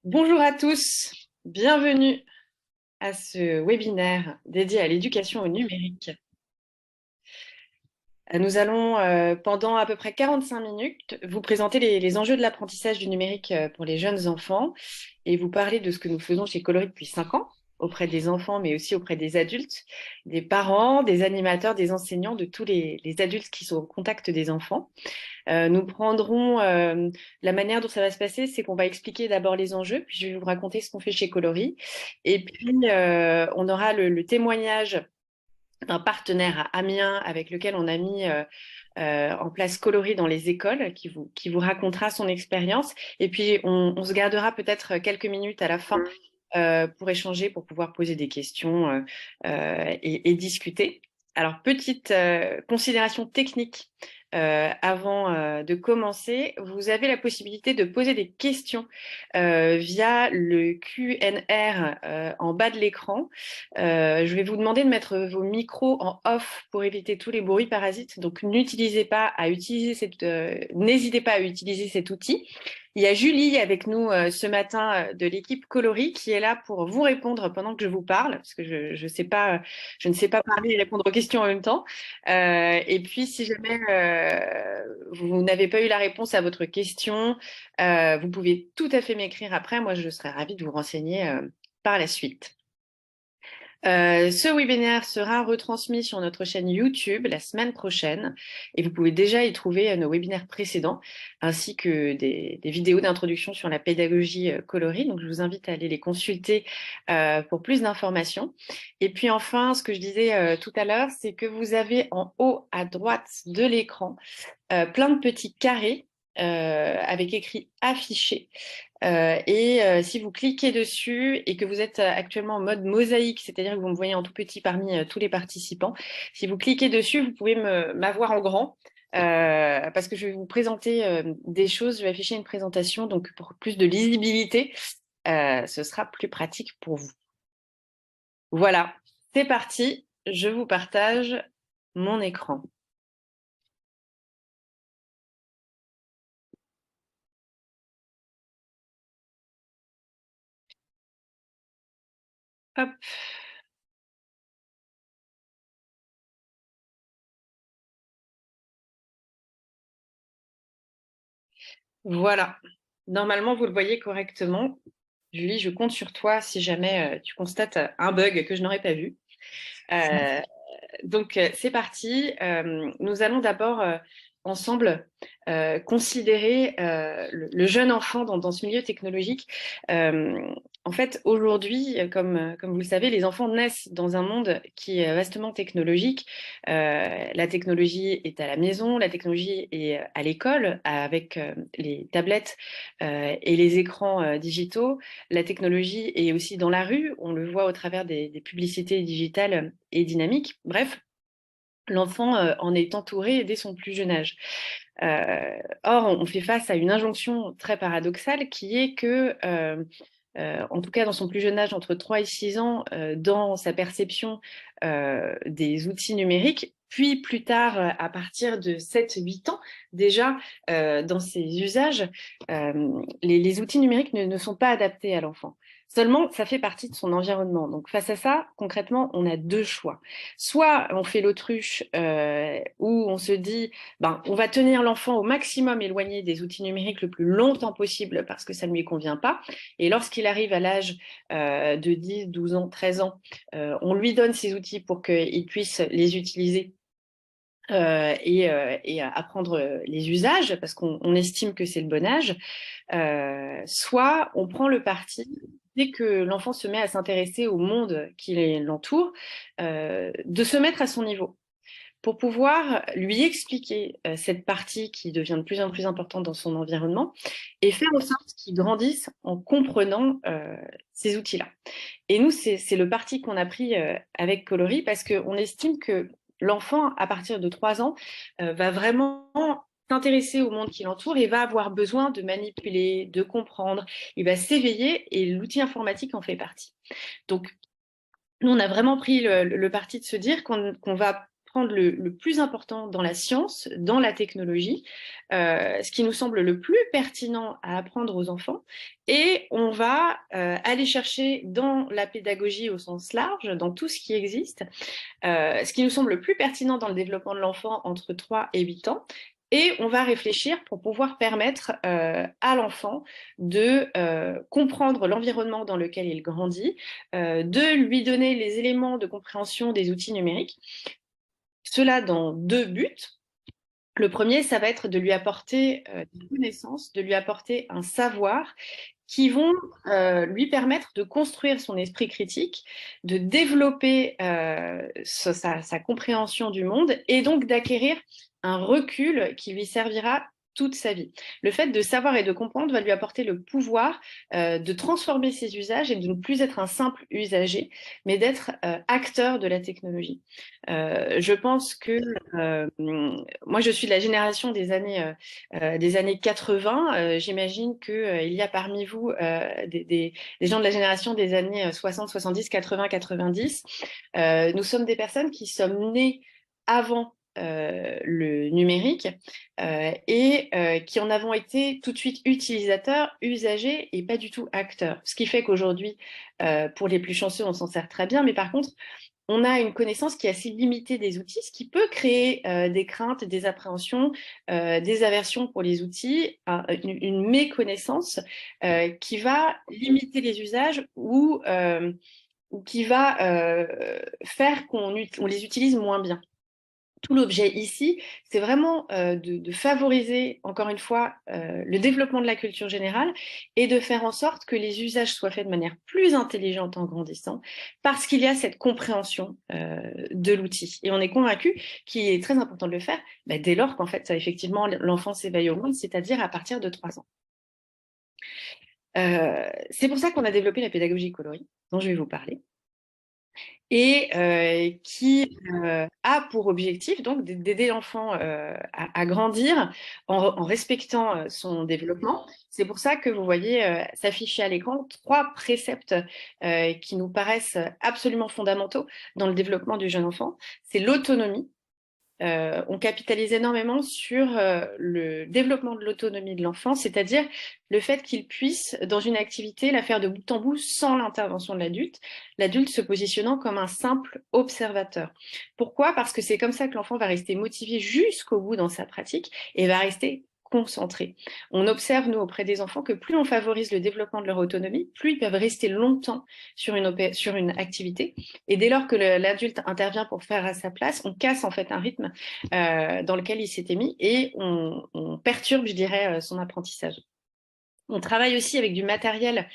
Bonjour à tous, bienvenue à ce webinaire dédié à l'éducation au numérique. Nous allons, pendant à peu près 45 minutes, vous présenter les enjeux de l'apprentissage du numérique pour les jeunes enfants et vous parler de ce que nous faisons chez Coloris depuis 5 ans, auprès des enfants, mais aussi auprès des adultes, des parents, des animateurs, des enseignants, de tous les adultes qui sont au contact des enfants. Nous prendrons la manière dont ça va se passer, c'est qu'on va expliquer d'abord les enjeux, puis je vais vous raconter ce qu'on fait chez Coloris. Et puis, on aura le témoignage d'un partenaire à Amiens avec lequel on a mis en place Coloris dans les écoles, qui vous racontera son expérience. Et puis, on se gardera peut-être quelques minutes à la fin pour échanger, pour pouvoir poser des questions et discuter. Alors, petite considération technique avant de commencer, vous avez la possibilité de poser des questions via le QNR en bas de l'écran. Je vais vous demander de mettre vos micros en off pour éviter tous les bruits parasites. Donc, n'hésitez pas à utiliser cet outil. Il y a Julie avec nous ce matin de l'équipe Coloris qui est là pour vous répondre pendant que je vous parle, parce que je ne sais pas parler et répondre aux questions en même temps. Et puis, si jamais vous n'avez pas eu la réponse à votre question, vous pouvez tout à fait m'écrire après. Moi, je serais ravie de vous renseigner par la suite. Ce webinaire sera retransmis sur notre chaîne YouTube la semaine prochaine et vous pouvez déjà y trouver nos webinaires précédents ainsi que des vidéos d'introduction sur la pédagogie coloris. Donc, je vous invite à aller les consulter pour plus d'informations. Et puis enfin, ce que je disais tout à l'heure, c'est que vous avez en haut à droite de l'écran plein de petits carrés avec écrit affiché. Si vous cliquez dessus et que vous êtes actuellement en mode mosaïque, c'est-à-dire que vous me voyez en tout petit parmi tous les participants, si vous cliquez dessus, vous pouvez m'avoir en grand. Parce que je vais vous présenter des choses, je vais afficher une présentation, donc pour plus de lisibilité, ce sera plus pratique pour vous. Voilà, c'est parti, je vous partage mon écran. Hop. Voilà. Normalement, vous le voyez correctement. Julie, je compte sur toi si jamais tu constates un bug que je n'aurais pas vu. Euh, c'est parti. Nous allons d'abord ensemble considérer le jeune enfant dans ce milieu technologique. Euh, En fait, aujourd'hui, comme vous le savez, les enfants naissent dans un monde qui est vastement technologique. La technologie est à la maison, la technologie est à l'école avec les tablettes et les écrans digitaux. La technologie est aussi dans la rue, on le voit au travers des publicités digitales et dynamiques. Bref, l'enfant en est entouré dès son plus jeune âge. Or, on fait face à une injonction très paradoxale qui est que, en tout cas dans son plus jeune âge, entre 3 et 6 ans, dans sa perception des outils numériques, puis plus tard, à partir de 7-8 ans, déjà dans ses usages, les outils numériques ne sont pas adaptés à l'enfant. Seulement, ça fait partie de son environnement. Donc face à ça, concrètement, on a deux choix. Soit on fait l'autruche où on se dit ben, on va tenir l'enfant au maximum éloigné des outils numériques le plus longtemps possible parce que ça ne lui convient pas. Et lorsqu'il arrive à l'âge de 10, 12 ans, 13 ans, on lui donne ces outils pour qu'il puisse les utiliser et apprendre les usages parce qu'on estime que c'est le bon âge. Soit on prend le parti dès que l'enfant se met à s'intéresser au monde qui l'entoure, de se mettre à son niveau pour pouvoir lui expliquer cette partie qui devient de plus en plus importante dans son environnement et faire en sorte qu'il grandisse en comprenant ces outils-là. Et nous, c'est le parti qu'on a pris avec Coloris parce qu'on estime que l'enfant, à partir de 3 ans, va vraiment s'intéresser au monde qui l'entoure et va avoir besoin de manipuler, de comprendre. Il va s'éveiller et l'outil informatique en fait partie. Donc, nous, on a vraiment pris le parti de se dire qu'on va prendre le plus important dans la science, dans la technologie, ce qui nous semble le plus pertinent à apprendre aux enfants, et on va aller chercher dans la pédagogie au sens large, dans tout ce qui existe, ce qui nous semble le plus pertinent dans le développement de l'enfant entre 3 et 8 ans. Et on va réfléchir pour pouvoir permettre à l'enfant de comprendre l'environnement dans lequel il grandit, de lui donner les éléments de compréhension des outils numériques. Cela dans 2 buts. Le premier, ça va être de lui apporter des connaissances, de lui apporter un savoir qui vont lui permettre de construire son esprit critique, de développer sa compréhension du monde et donc d'acquérir un recul qui lui servira toute sa vie. Le fait de savoir et de comprendre va lui apporter le pouvoir de transformer ses usages et de ne plus être un simple usager, mais d'être acteur de la technologie. Je pense que moi, je suis de la génération des années 80. J'imagine qu'il y a parmi vous des gens de la génération des années 60, 70, 80, 90. Nous sommes des personnes qui sommes nées avant le numérique et qui en avons été tout de suite utilisateurs, usagers et pas du tout acteurs. Ce qui fait qu'aujourd'hui, pour les plus chanceux, on s'en sert très bien, mais par contre, on a une connaissance qui est assez limitée des outils, ce qui peut créer des craintes, des appréhensions, des aversions pour les outils, une méconnaissance qui va limiter les usages ou qui va faire qu'on les utilise moins bien. Tout l'objet ici, c'est vraiment de favoriser, encore une fois, le développement de la culture générale et de faire en sorte que les usages soient faits de manière plus intelligente en grandissant, parce qu'il y a cette compréhension de l'outil. Et on est convaincu qu'il est très important de le faire dès lors qu'en fait, ça, effectivement, l'enfant s'éveille au monde, c'est-à-dire à partir de 3 ans. C'est pour ça qu'on a développé la pédagogie coloris, dont je vais vous parler, et qui a pour objectif donc d'aider l'enfant à grandir en respectant son développement. C'est pour ça que vous voyez s'afficher à l'écran 3 préceptes qui nous paraissent absolument fondamentaux dans le développement du jeune enfant. C'est l'autonomie. On capitalise énormément sur le développement de l'autonomie de l'enfant, c'est-à-dire le fait qu'il puisse, dans une activité, la faire de bout en bout sans l'intervention de l'adulte, l'adulte se positionnant comme un simple observateur. Pourquoi? Parce que c'est comme ça que l'enfant va rester motivé jusqu'au bout dans sa pratique et va rester concentré. On observe, nous, auprès des enfants, que plus on favorise le développement de leur autonomie, plus ils peuvent rester longtemps sur une activité. Et dès lors que l'adulte intervient pour faire à sa place, on casse en fait un rythme dans lequel il s'était mis et on perturbe, je dirais, son apprentissage. On travaille aussi avec du matériel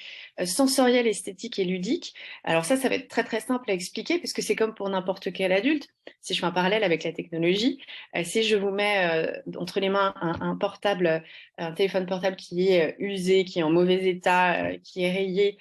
sensoriel, esthétique et ludique. Alors ça va être très très simple à expliquer puisque c'est comme pour n'importe quel adulte. Si je fais un parallèle avec la technologie, si je vous mets entre les mains un portable, un téléphone portable qui est usé, qui est en mauvais état, qui est rayé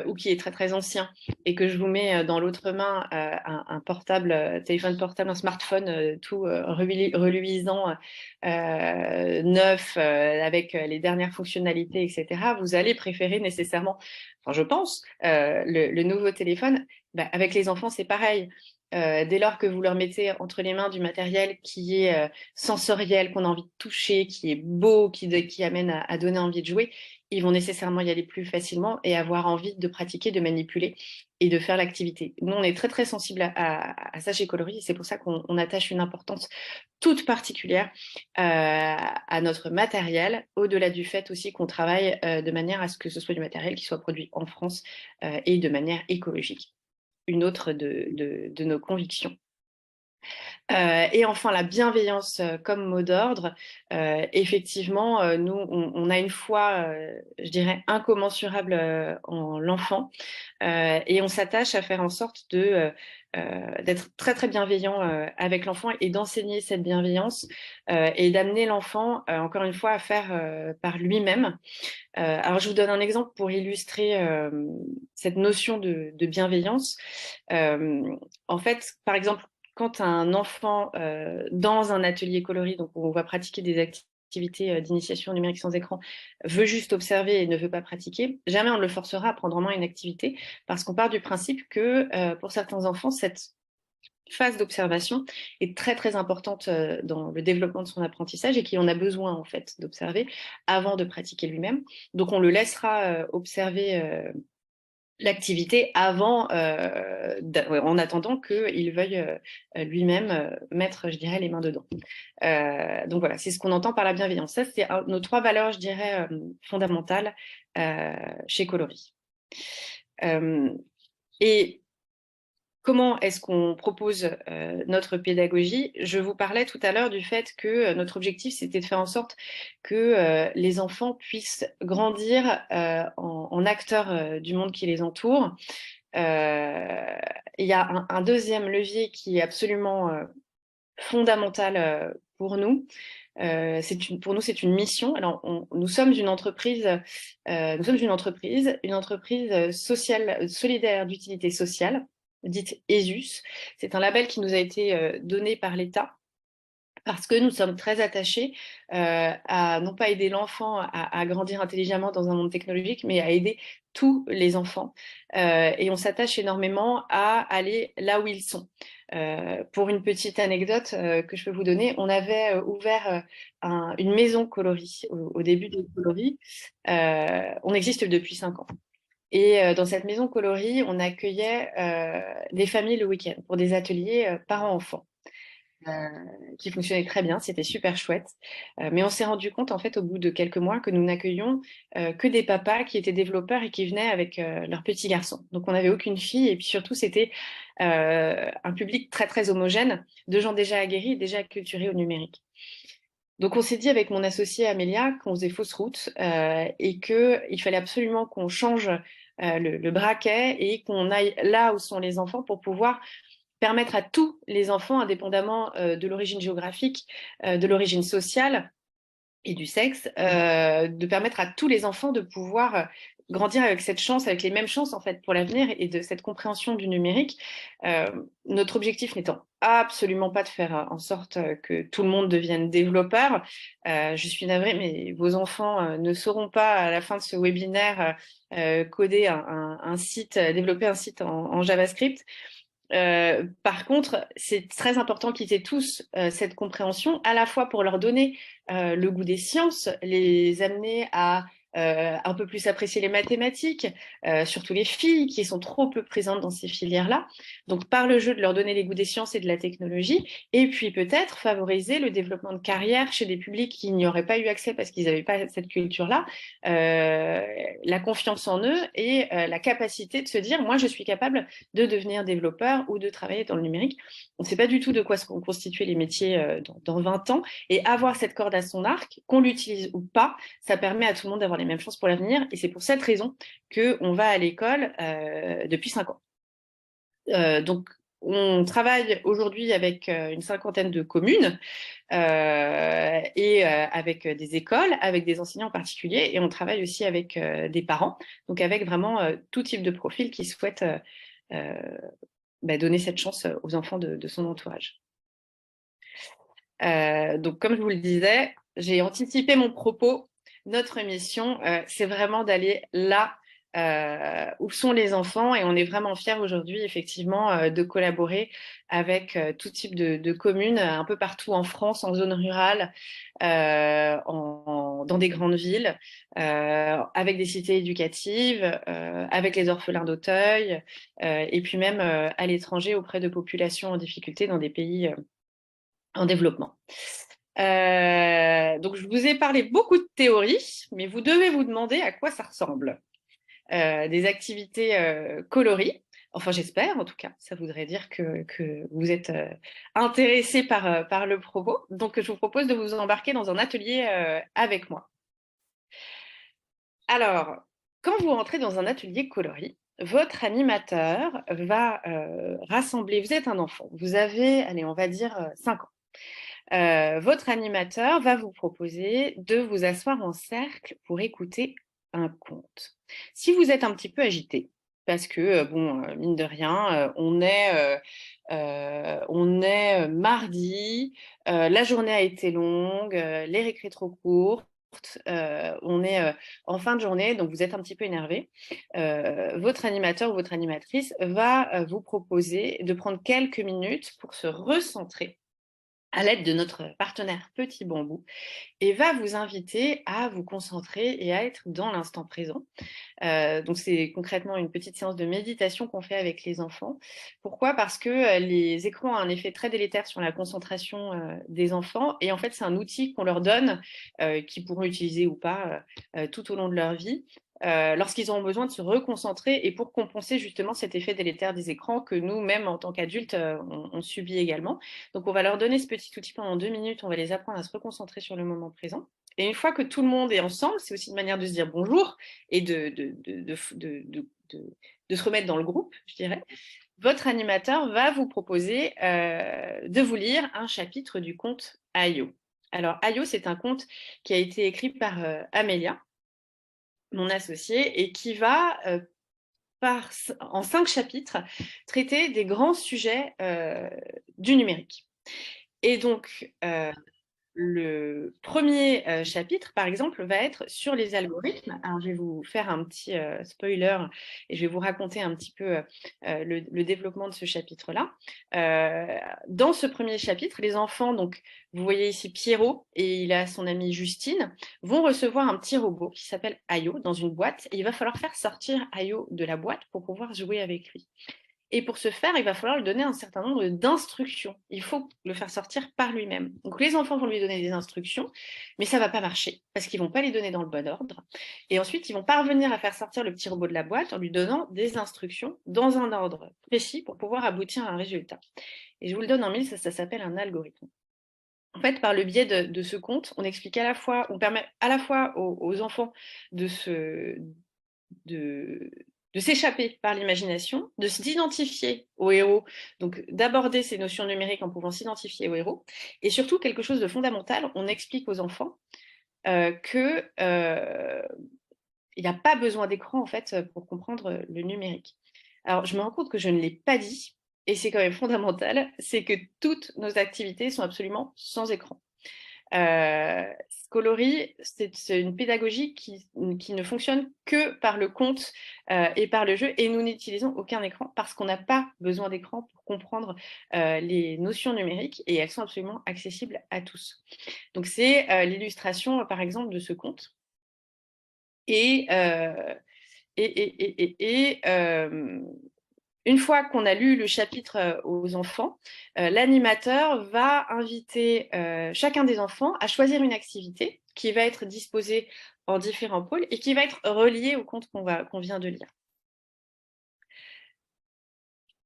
ou qui est très très ancien, et que je vous mets dans l'autre main un portable, téléphone portable, un smartphone tout reluisant, neuf, avec les dernières fonctionnalités, etc., vous allez préférer nécessairement, enfin je pense, le nouveau téléphone. Avec les enfants, c'est pareil. Dès lors que vous leur mettez entre les mains du matériel qui est sensoriel, qu'on a envie de toucher, qui est beau, qui amène à donner envie de jouer, ils vont nécessairement y aller plus facilement et avoir envie de pratiquer, de manipuler et de faire l'activité. Nous, on est très très sensible à ça chez Coloris, et c'est pour ça qu'on attache une importance toute particulière à notre matériel, au-delà du fait aussi qu'on travaille de manière à ce que ce soit du matériel qui soit produit en France et de manière écologique. Une autre de nos convictions. Et enfin, la bienveillance comme mot d'ordre. Effectivement, nous, on a une foi, je dirais, incommensurable en l'enfant, et on s'attache à faire en sorte d'être très très bienveillant avec l'enfant et d'enseigner cette bienveillance et d'amener l'enfant, encore une fois, à faire par lui-même. Alors, je vous donne un exemple pour illustrer cette notion de bienveillance. En fait, par exemple, quand un enfant dans un atelier coloris, donc où on va pratiquer des activités d'initiation numérique sans écran, veut juste observer et ne veut pas pratiquer, jamais on ne le forcera à prendre en main une activité, parce qu'on part du principe que pour certains enfants, phase d'observation est très très importante dans le développement de son apprentissage et qu'il en a besoin en fait d'observer avant de pratiquer lui-même. Donc on le laissera observer l'activité avant, en attendant qu'il veuille lui-même mettre, je dirais, les mains dedans. Donc voilà, c'est ce qu'on entend par la bienveillance. Ça, c'est nos 3 valeurs, je dirais, fondamentales chez Coloris. Et comment est-ce qu'on propose notre pédagogie? Je vous parlais tout à l'heure du fait que notre objectif, c'était de faire en sorte que les enfants puissent grandir en acteurs du monde qui les entoure. Il y a un deuxième levier qui est absolument fondamental pour nous. Pour nous, c'est une mission. Alors, nous sommes une entreprise, une entreprise sociale, solidaire d'utilité sociale, dite ESUS. C'est un label qui nous a été donné par l'État parce que nous sommes très attachés à non pas aider l'enfant à grandir intelligemment dans un monde technologique, mais à aider tous les enfants. Et on s'attache énormément à aller là où ils sont. Pour une petite anecdote que je peux vous donner, on avait ouvert une maison coloris au début des coloris. On existe depuis 5 ans. Et dans cette maison coloris, on accueillait des familles le week-end pour des ateliers parents-enfants. Qui fonctionnait très bien, c'était super chouette. Mais on s'est rendu compte, en fait, au bout de quelques mois, que nous n'accueillions que des papas qui étaient développeurs et qui venaient avec leurs petits garçons. Donc, on n'avait aucune fille. Et puis surtout, c'était un public très, très homogène, de gens déjà aguerris, déjà acculturés au numérique. Donc, on s'est dit avec mon associée Amélia qu'on faisait fausse route et qu'il fallait absolument qu'on change le braquet et qu'on aille là où sont les enfants pour pouvoir permettre à tous les enfants, indépendamment de l'origine géographique, de l'origine sociale et du sexe, de permettre à tous les enfants de pouvoir grandir avec cette chance, avec les mêmes chances en fait pour l'avenir et de cette compréhension du numérique. Notre objectif n'étant absolument pas de faire en sorte que tout le monde devienne développeur. Je suis navrée, mais vos enfants ne sauront pas à la fin de ce webinaire coder un site, développer un site en JavaScript. Par contre, c'est très important qu'ils aient tous cette compréhension, à la fois pour leur donner le goût des sciences, les amener à un peu plus apprécier les mathématiques, surtout les filles qui sont trop peu présentes dans ces filières-là. Donc, par le jeu, de leur donner les goûts des sciences et de la technologie, et puis peut-être favoriser le développement de carrière chez des publics qui n'y auraient pas eu accès parce qu'ils n'avaient pas cette culture-là, la confiance en eux et la capacité de se dire, moi, je suis capable de devenir développeur ou de travailler dans le numérique. On ne sait pas du tout de quoi seront constitués les métiers dans 20 ans. Et avoir cette corde à son arc, qu'on l'utilise ou pas, ça permet à tout le monde d'avoir les mêmes chances pour l'avenir. Et c'est pour cette raison qu'on va à l'école depuis 5 ans. Donc, on travaille aujourd'hui avec une 50aine de communes et avec des écoles, avec des enseignants en particulier, et on travaille aussi avec des parents, donc avec vraiment tout type de profil qui souhaitent donner cette chance aux enfants de son entourage. Donc, comme je vous le disais, j'ai anticipé mon propos. Notre mission, c'est vraiment d'aller là où sont les enfants et on est vraiment fiers aujourd'hui, effectivement, de collaborer avec tout type de communes un peu partout en France, en zone rurale, dans des grandes villes, avec des cités éducatives, avec les orphelins d'Auteuil et puis même à l'étranger auprès de populations en difficulté dans des pays en développement. Donc, je vous ai parlé beaucoup de théorie, mais vous devez vous demander à quoi ça ressemble. Des activités coloris. Enfin, j'espère, en tout cas. Ça voudrait dire que vous êtes intéressé par le propos. Donc, je vous propose de vous embarquer dans un atelier avec moi. Alors, quand vous rentrez dans un atelier coloris, votre animateur va rassembler, vous êtes un enfant, vous avez, allez, on va dire 5 ans. Votre animateur va vous proposer de vous asseoir en cercle pour écouter un conte. Si vous êtes un petit peu agité, parce que, mine de rien, on est mardi, la journée a été longue, les récrés trop courts, on est en fin de journée, donc vous êtes un petit peu énervé, votre animateur ou votre animatrice va vous proposer de prendre quelques minutes pour se recentrer à l'aide de notre partenaire Petit Bambou et va vous inviter à vous concentrer et à être dans l'instant présent. Donc c'est concrètement une petite séance de méditation qu'on fait avec les enfants. Pourquoi? Parce que les écrans ont un effet très délétère sur la concentration des enfants et en fait c'est un outil qu'on leur donne qu'ils pourront utiliser ou pas tout au long de leur vie. Lorsqu'ils auront besoin de se reconcentrer et pour compenser justement cet effet délétère des écrans que nous, même en tant qu'adultes, on subit également. Donc on va leur donner ce petit outil pendant 2 minutes, on va les apprendre à se reconcentrer sur le moment présent. Et une fois que tout le monde est ensemble, c'est aussi une manière de se dire bonjour et de se remettre dans le groupe, je dirais. Votre animateur va vous proposer de vous lire un chapitre du conte Ayo. Alors Ayo, c'est un conte qui a été écrit par Amélia, mon associée, et qui va en 5 chapitres traiter des grands sujets du numérique. Et donc, le premier chapitre, par exemple, va être sur les algorithmes. Alors, je vais vous faire un petit spoiler et je vais vous raconter un petit peu le développement de ce chapitre-là. Dans ce premier chapitre, les enfants, donc, vous voyez ici Pierrot et il a son amie Justine, vont recevoir un petit robot qui s'appelle Ayo dans une boîte et il va falloir faire sortir Ayo de la boîte pour pouvoir jouer avec lui. Et pour ce faire, il va falloir lui donner un certain nombre d'instructions. Il faut le faire sortir par lui-même. Donc les enfants vont lui donner des instructions, mais ça ne va pas marcher parce qu'ils ne vont pas les donner dans le bon ordre. Et ensuite, ils vont parvenir à faire sortir le petit robot de la boîte en lui donnant des instructions dans un ordre précis pour pouvoir aboutir à un résultat. Et je vous le donne en mille, ça s'appelle un algorithme. En fait, par le biais de ce conte, on explique à la fois, on permet à la fois aux enfants de s'échapper par l'imagination, de s'identifier aux héros, donc d'aborder ces notions numériques en pouvant s'identifier aux héros, et surtout quelque chose de fondamental, on explique aux enfants que il n'y a pas besoin d'écran en fait pour comprendre le numérique. Alors je me rends compte que je ne l'ai pas dit, et c'est quand même fondamental, c'est que toutes nos activités sont absolument sans écran. Scolory, c'est une pédagogie qui ne fonctionne que par le conte et par le jeu, et nous n'utilisons aucun écran parce qu'on n'a pas besoin d'écran pour comprendre les notions numériques et elles sont absolument accessibles à tous. Donc c'est l'illustration par exemple de ce conte. Et, une fois qu'on a lu le chapitre aux enfants, l'animateur va inviter chacun des enfants à choisir une activité qui va être disposée en différents pôles et qui va être reliée au conte qu'on vient de lire.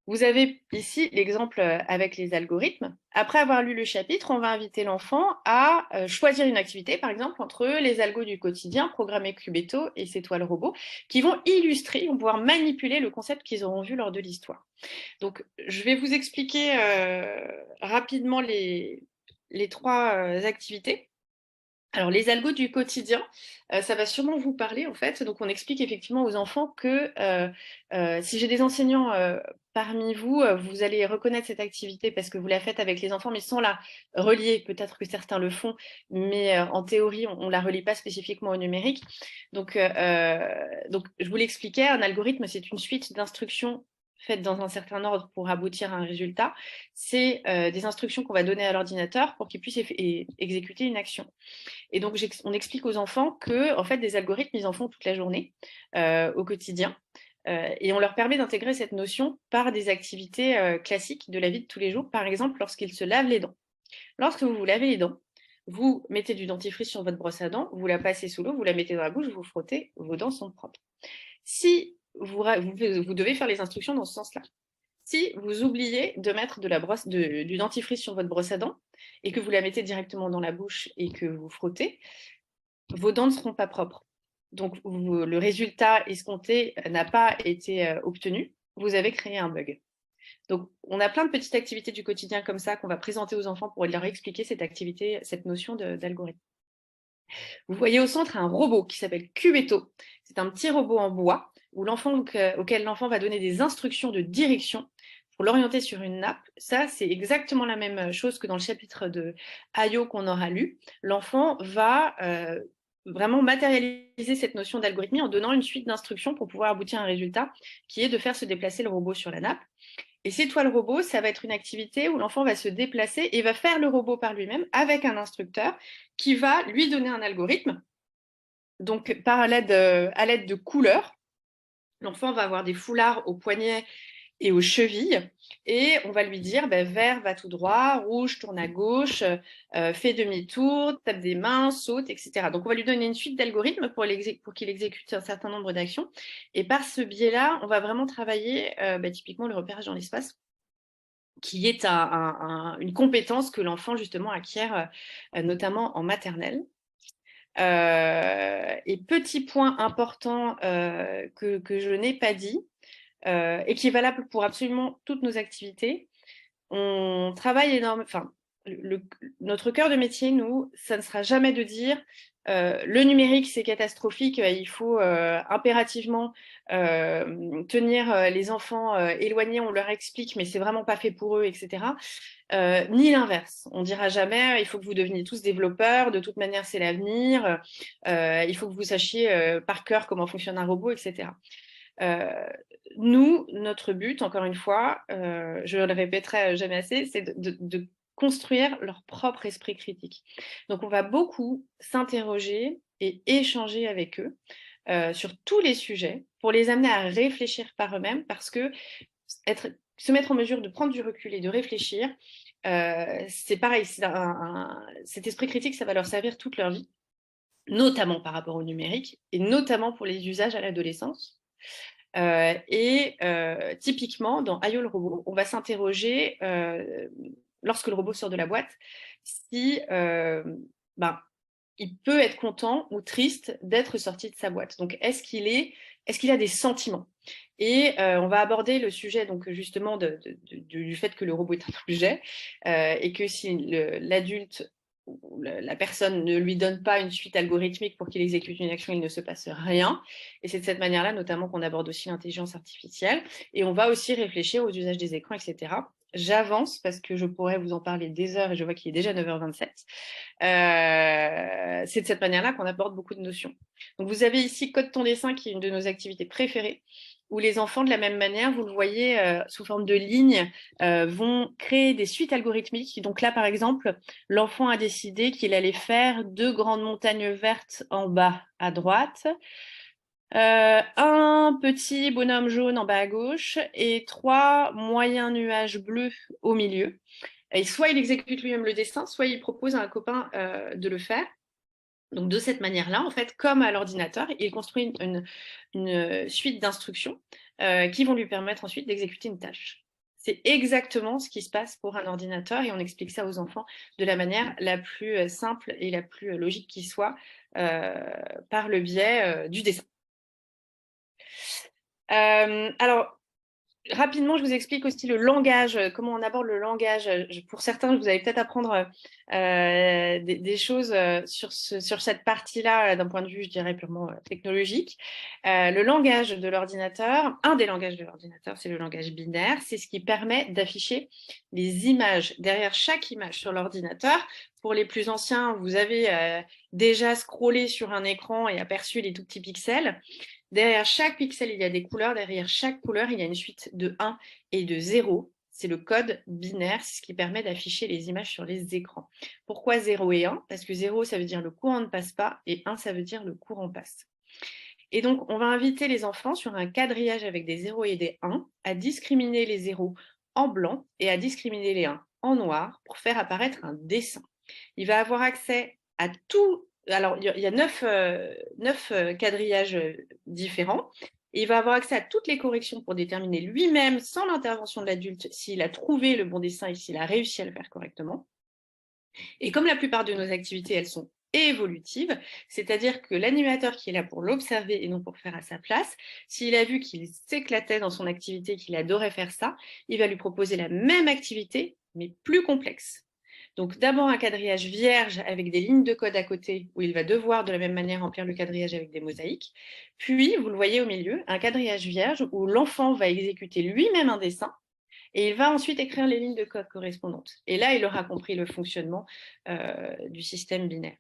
Vous avez ici l'exemple avec les algorithmes. Après avoir lu le chapitre, on va inviter l'enfant à choisir une activité, par exemple, entre les algos du quotidien, programmer Cubeto et ses toiles robots, qui vont illustrer, vont pouvoir manipuler le concept qu'ils auront vu lors de l'histoire. Donc, je vais vous expliquer rapidement les 3 activités. Alors, les algos du quotidien, ça va sûrement vous parler, en fait. Donc, on explique effectivement aux enfants que si j'ai des enseignants parmi vous, vous allez reconnaître cette activité parce que vous la faites avec les enfants, mais sans la relier. Peut-être que certains le font, mais en théorie, on ne la relie pas spécifiquement au numérique. Donc, je vous l'expliquais, un algorithme, c'est une suite d'instructions faites dans un certain ordre pour aboutir à un résultat. C'est des instructions qu'on va donner à l'ordinateur pour qu'il puisse exécuter une action. Et donc, on explique aux enfants que, en fait, des algorithmes, ils en font toute la journée, au quotidien. Et on leur permet d'intégrer cette notion par des activités classiques de la vie de tous les jours. Par exemple, lorsqu'ils se lavent les dents. Lorsque vous vous lavez les dents, vous mettez du dentifrice sur votre brosse à dents, vous la passez sous l'eau, vous la mettez dans la bouche, vous frottez, vos dents sont propres. Si vous devez faire les instructions dans ce sens-là. Si vous oubliez de mettre du dentifrice sur votre brosse à dents et que vous la mettez directement dans la bouche et que vous frottez, vos dents ne seront pas propres. Donc, le résultat escompté n'a pas été obtenu. Vous avez créé un bug. Donc, on a plein de petites activités du quotidien comme ça qu'on va présenter aux enfants pour leur expliquer cette activité, cette notion d'algorithme. Vous voyez au centre un robot qui s'appelle Cubeto. C'est un petit robot en bois auquel l'enfant va donner des instructions de direction pour l'orienter sur une nappe. Ça, c'est exactement la même chose que dans le chapitre de Ayo qu'on aura lu. L'enfant va vraiment matérialiser cette notion d'algorithmie en donnant une suite d'instructions pour pouvoir aboutir à un résultat qui est de faire se déplacer le robot sur la nappe. Et c'est toi le robot, ça va être une activité où l'enfant va se déplacer et va faire le robot par lui-même avec un instructeur qui va lui donner un algorithme. Donc, à l'aide de couleurs, l'enfant va avoir des foulards aux poignets et aux chevilles. Et on va lui dire, ben, vert, va tout droit, rouge, tourne à gauche, fais demi-tour, tape des mains, saute, etc. Donc, on va lui donner une suite d'algorithmes pour qu'il exécute un certain nombre d'actions. Et par ce biais-là, on va vraiment travailler typiquement le repérage dans l'espace, qui est une compétence que l'enfant, justement, acquiert notamment en maternelle. Et petit point important que je n'ai pas dit, et qui est valable pour absolument toutes nos activités. On travaille énormément, enfin, notre cœur de métier, nous, ça ne sera jamais de dire le numérique, c'est catastrophique, il faut impérativement tenir les enfants éloignés, on leur explique, mais c'est vraiment pas fait pour eux, etc. Ni l'inverse. On dira jamais, il faut que vous deveniez tous développeurs, de toute manière, c'est l'avenir, il faut que vous sachiez par cœur comment fonctionne un robot, etc. Nous, notre but, encore une fois, je le répéterai jamais assez, c'est de construire leur propre esprit critique. Donc, on va beaucoup s'interroger et échanger avec eux sur tous les sujets pour les amener à réfléchir par eux-mêmes, parce que se mettre en mesure de prendre du recul et de réfléchir, c'est pareil, cet esprit critique, ça va leur servir toute leur vie, notamment par rapport au numérique et notamment pour les usages à l'adolescence. Typiquement, dans Ayo le robot, on va s'interroger, lorsque le robot sort de la boîte, si il peut être content ou triste d'être sorti de sa boîte. Donc, est-ce qu'il a des sentiments? Et on va aborder le sujet, donc justement, du fait que le robot est un objet, et que si l'adulte ou la personne ne lui donne pas une suite algorithmique pour qu'il exécute une action, il ne se passe rien. Et c'est de cette manière-là, notamment, qu'on aborde aussi l'intelligence artificielle. Et on va aussi réfléchir aux usages des écrans, etc. J'avance parce que je pourrais vous en parler des heures et je vois qu'il est déjà 9h27. C'est de cette manière-là qu'on aborde beaucoup de notions. Donc, vous avez ici Code ton dessin, qui est une de nos activités préférées, où les enfants, de la même manière, vous le voyez sous forme de lignes, vont créer des suites algorithmiques. Donc là, par exemple, l'enfant a décidé qu'il allait faire 2 grandes montagnes vertes en bas à droite, un petit bonhomme jaune en bas à gauche et 3 moyens nuages bleus au milieu. Et soit il exécute lui-même le dessin, soit il propose à un copain de le faire. Donc, de cette manière-là, en fait, comme à l'ordinateur, il construit une suite d'instructions qui vont lui permettre ensuite d'exécuter une tâche. C'est exactement ce qui se passe pour un ordinateur et on explique ça aux enfants de la manière la plus simple et la plus logique qui soit, par le biais du dessin. Alors, rapidement, je vous explique aussi le langage, comment on aborde le langage. Pour certains, vous allez peut-être apprendre des choses sur cette partie-là, d'un point de vue, je dirais, purement technologique. Le langage de l'ordinateur, un des langages de l'ordinateur, c'est le langage binaire. C'est ce qui permet d'afficher les images. Derrière chaque image sur l'ordinateur, pour les plus anciens, vous avez déjà scrollé sur un écran et aperçu les tout petits pixels. Derrière chaque pixel, il y a des couleurs. Derrière chaque couleur, il y a une suite de 1 et de 0. C'est le code binaire, c'est ce qui permet d'afficher les images sur les écrans. Pourquoi 0 et 1? Parce que 0, ça veut dire le courant ne passe pas, et 1, ça veut dire le courant passe. Et donc, on va inviter les enfants sur un quadrillage avec des 0 et des 1 à discriminer les 0 en blanc et à discriminer les 1 en noir pour faire apparaître un dessin. Il va avoir accès à tout. Alors, il y a 9 quadrillages différents. Et il va avoir accès à toutes les corrections pour déterminer lui-même, sans l'intervention de l'adulte, s'il a trouvé le bon dessin et s'il a réussi à le faire correctement. Et comme la plupart de nos activités, elles sont évolutives, c'est-à-dire que l'animateur qui est là pour l'observer et non pour faire à sa place, s'il a vu qu'il s'éclatait dans son activité, qu'il adorait faire ça, il va lui proposer la même activité, mais plus complexe. Donc d'abord un quadrillage vierge avec des lignes de code à côté où il va devoir de la même manière remplir le quadrillage avec des mosaïques. Puis, vous le voyez au milieu, un quadrillage vierge où l'enfant va exécuter lui-même un dessin et il va ensuite écrire les lignes de code correspondantes. Et là, il aura compris le fonctionnement du système binaire.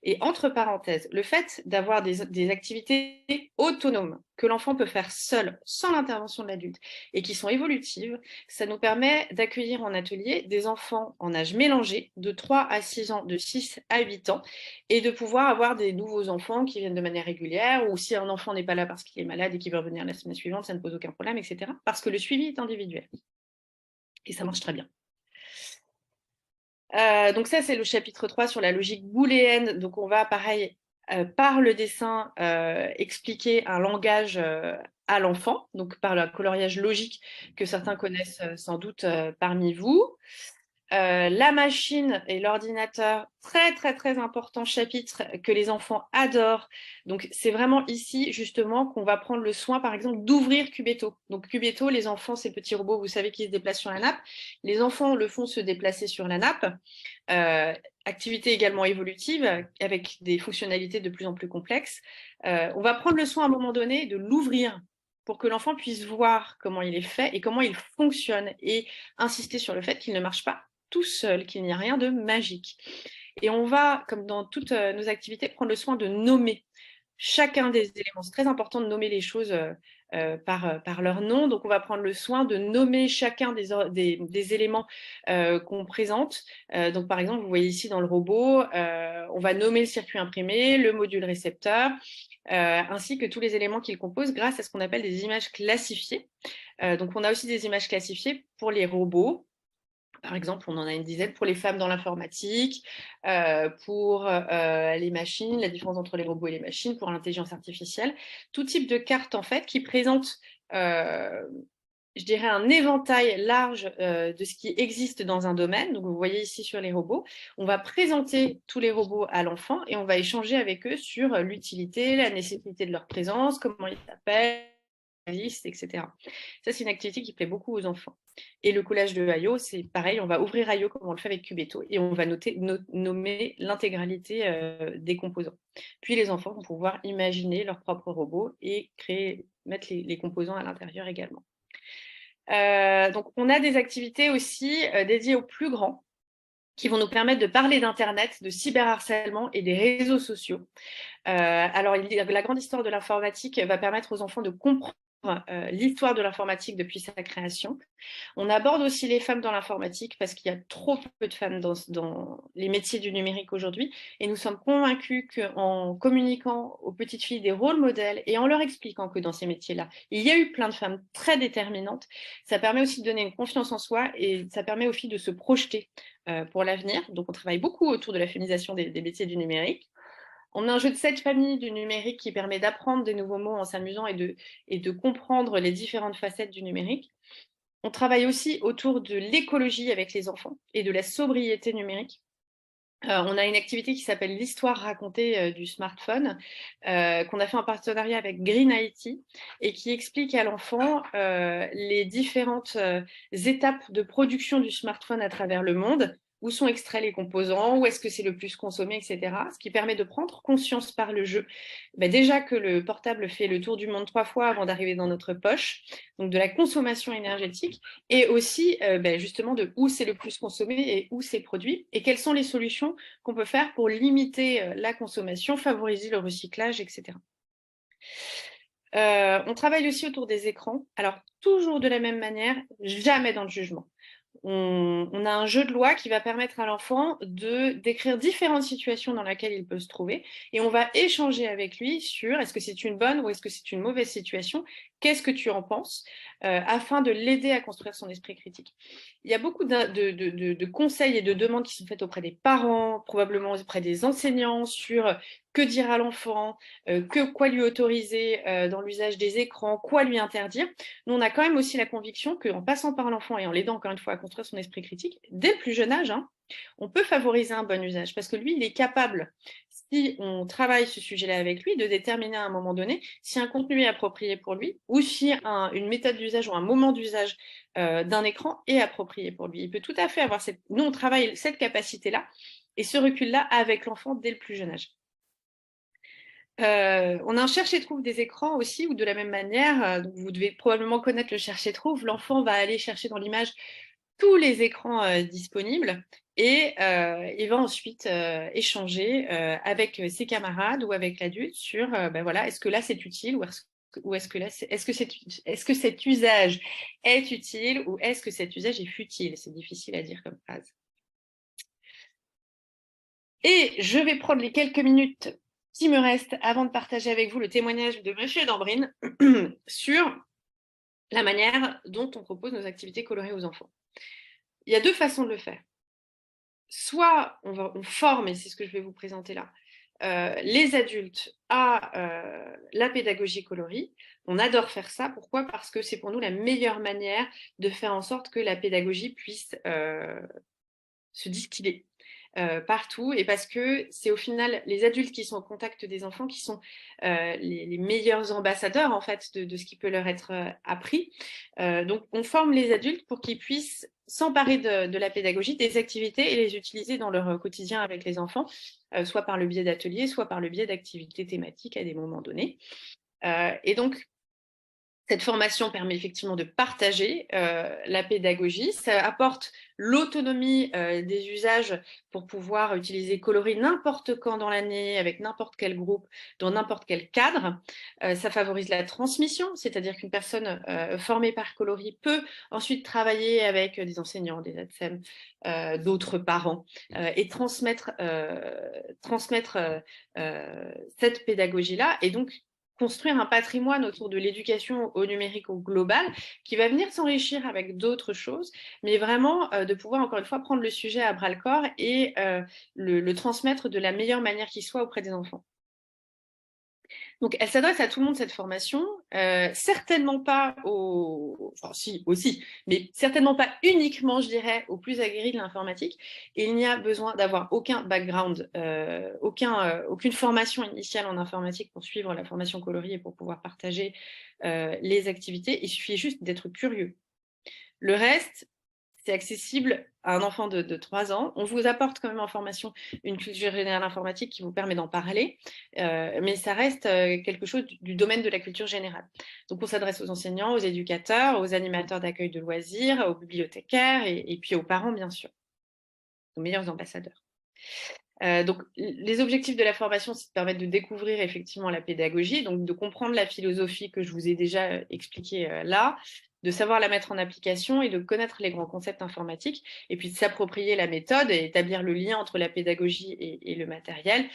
Et entre parenthèses, le fait d'avoir des activités autonomes que l'enfant peut faire seul, sans l'intervention de l'adulte, et qui sont évolutives, ça nous permet d'accueillir en atelier des enfants en âge mélangé, de 3 à 6 ans, de 6 à 8 ans, et de pouvoir avoir des nouveaux enfants qui viennent de manière régulière, ou si un enfant n'est pas là parce qu'il est malade et qu'il veut revenir la semaine suivante, ça ne pose aucun problème, etc. Parce que le suivi est individuel. Et ça marche très bien. Donc ça, c'est le chapitre 3 sur la logique booléenne. Donc on va, pareil, par le dessin, expliquer un langage à l'enfant, donc par le coloriage logique que certains connaissent sans doute parmi vous. La machine et l'ordinateur, très très très important chapitre que les enfants adorent. Donc c'est vraiment ici justement qu'on va prendre le soin par exemple d'ouvrir Cubetto. Donc Cubetto, les enfants, ces petits robots, vous savez, qui se déplacent sur la nappe. Les enfants le font se déplacer sur la nappe. Activité également évolutive avec des fonctionnalités de plus en plus complexes. On va prendre le soin à un moment donné de l'ouvrir pour que l'enfant puisse voir comment il est fait et comment il fonctionne et insister sur le fait qu'il ne marche pas tout seul, qu'il n'y a rien de magique. Et on va, comme dans toutes nos activités, prendre le soin de nommer chacun des éléments. C'est très important de nommer les choses par leur nom. Donc, on va prendre le soin de nommer chacun des éléments qu'on présente. Donc, par exemple, vous voyez ici dans le robot, on va nommer le circuit imprimé, le module récepteur, ainsi que tous les éléments qu'il compose grâce à ce qu'on appelle des images classifiées. Donc, on a aussi des images classifiées pour les robots. Par exemple, on en a une dizaine pour les femmes dans l'informatique, pour les machines, la différence entre les robots et les machines, pour l'intelligence artificielle. Tout type de carte, en fait, qui présente, je dirais, un éventail large de ce qui existe dans un domaine. Donc, vous voyez ici sur les robots, on va présenter tous les robots à l'enfant et on va échanger avec eux sur l'utilité, la nécessité de leur présence, comment ils s'appellent, etc. Ça, c'est une activité qui plaît beaucoup aux enfants. Et le collage de IO, c'est pareil, on va ouvrir IO comme on le fait avec Cubetto et on va nommer l'intégralité des composants. Puis les enfants vont pouvoir imaginer leur propre robot et mettre les composants à l'intérieur également. Donc, on a des activités aussi dédiées aux plus grands qui vont nous permettre de parler d'Internet, de cyberharcèlement et des réseaux sociaux. Alors, la grande histoire de l'informatique va permettre aux enfants de comprendre l'histoire de l'informatique depuis sa création. On aborde aussi les femmes dans l'informatique parce qu'il y a trop peu de femmes dans les métiers du numérique aujourd'hui. Et nous sommes convaincus qu'en communiquant aux petites filles des rôles modèles et en leur expliquant que dans ces métiers-là, il y a eu plein de femmes très déterminantes, ça permet aussi de donner une confiance en soi et ça permet aux filles de se projeter pour l'avenir. Donc, on travaille beaucoup autour de la féminisation des métiers du numérique. On a un jeu de 7 familles du numérique qui permet d'apprendre des nouveaux mots en s'amusant et de comprendre les différentes facettes du numérique. On travaille aussi autour de l'écologie avec les enfants et de la sobriété numérique. On a une activité qui s'appelle l'histoire racontée du smartphone, qu'on a fait en partenariat avec Green IT et qui explique à l'enfant les différentes étapes de production du smartphone à travers le monde, où sont extraits les composants, où est-ce que c'est le plus consommé, etc. Ce qui permet de prendre conscience par le jeu, déjà que le portable fait le tour du monde 3 fois avant d'arriver dans notre poche, donc de la consommation énergétique, et aussi justement de où c'est le plus consommé et où c'est produit, et quelles sont les solutions qu'on peut faire pour limiter la consommation, favoriser le recyclage, etc. On travaille aussi autour des écrans. Alors, toujours de la même manière, jamais dans le jugement. On a un jeu de loi qui va permettre à l'enfant de décrire différentes situations dans lesquelles il peut se trouver et on va échanger avec lui sur est-ce que c'est une bonne ou est-ce que c'est une mauvaise situation, qu'est-ce que tu en penses, afin de l'aider à construire son esprit critique. Il y a beaucoup de conseils et de demandes qui sont faites auprès des parents, probablement auprès des enseignants sur que dire à l'enfant, quoi lui autoriser dans l'usage des écrans, quoi lui interdire. Nous, on a quand même aussi la conviction qu'en passant par l'enfant et en l'aidant encore une fois à construire son esprit critique, dès le plus jeune âge, on peut favoriser un bon usage parce que lui, il est capable, si on travaille ce sujet-là avec lui, de déterminer à un moment donné si un contenu est approprié pour lui ou si une méthode d'usage ou un moment d'usage d'un écran est approprié pour lui. Il peut tout à fait avoir Nous, on travaille cette capacité-là et ce recul-là avec l'enfant dès le plus jeune âge. On a un cherche-et-trouve des écrans aussi, ou de la même manière, vous devez probablement connaître le cherche-et-trouve, l'enfant va aller chercher dans l'image tous les écrans disponibles Et il va ensuite échanger avec ses camarades ou avec l'adulte sur ben voilà, est-ce que là c'est utile ou est-ce que là est-ce que cet usage est utile ou est-ce que cet usage est futile? C'est difficile à dire comme phrase. Et je vais prendre les quelques minutes qui me restent avant de partager avec vous le témoignage de Monsieur Dambrine sur la manière dont on propose nos activités colorées aux enfants. Il y a deux façons de le faire. Soit on forme, et c'est ce que je vais vous présenter là, les adultes à la pédagogie coloris. On adore faire ça. Pourquoi? Parce que c'est pour nous la meilleure manière de faire en sorte que la pédagogie puisse se distiller partout, et parce que c'est au final les adultes qui sont au contact des enfants qui sont les meilleurs ambassadeurs en fait de ce qui peut leur être appris. Donc on forme les adultes pour qu'ils puissent s'emparer de la pédagogie, des activités et les utiliser dans leur quotidien avec les enfants, soit par le biais d'ateliers, soit par le biais d'activités thématiques à des moments donnés. Et donc cette formation permet effectivement de partager la pédagogie. Ça apporte l'autonomie des usages pour pouvoir utiliser Coloris n'importe quand dans l'année, avec n'importe quel groupe, dans n'importe quel cadre. Ça favorise la transmission, c'est-à-dire qu'une personne formée par Coloris peut ensuite travailler avec des enseignants, des ATSEM, d'autres parents, et transmettre cette pédagogie-là. Et donc, construire un patrimoine autour de l'éducation au numérique au global qui va venir s'enrichir avec d'autres choses, mais vraiment de pouvoir encore une fois prendre le sujet à bras le corps et le transmettre de la meilleure manière qui soit auprès des enfants. Donc, elle s'adresse à tout le monde, cette formation, certainement pas aux... Enfin, si, aussi, mais certainement pas uniquement, je dirais, aux plus aguerris de l'informatique. Et il n'y a besoin d'avoir aucun background, aucune formation initiale en informatique pour suivre la formation coloris et pour pouvoir partager les activités. Il suffit juste d'être curieux. Le reste, c'est accessible à un enfant de 3 ans. On vous apporte quand même en formation une culture générale informatique qui vous permet d'en parler, mais ça reste quelque chose du domaine de la culture générale. Donc on s'adresse aux enseignants, aux éducateurs, aux animateurs d'accueil de loisirs, aux bibliothécaires et puis aux parents, bien sûr, aux meilleurs ambassadeurs. Donc, les objectifs de la formation, c'est de permettre de découvrir effectivement la pédagogie, donc de comprendre la philosophie que je vous ai déjà expliquée là, de savoir la mettre en application et de connaître les grands concepts informatiques, et puis de s'approprier la méthode et établir le lien entre la pédagogie et le matériel.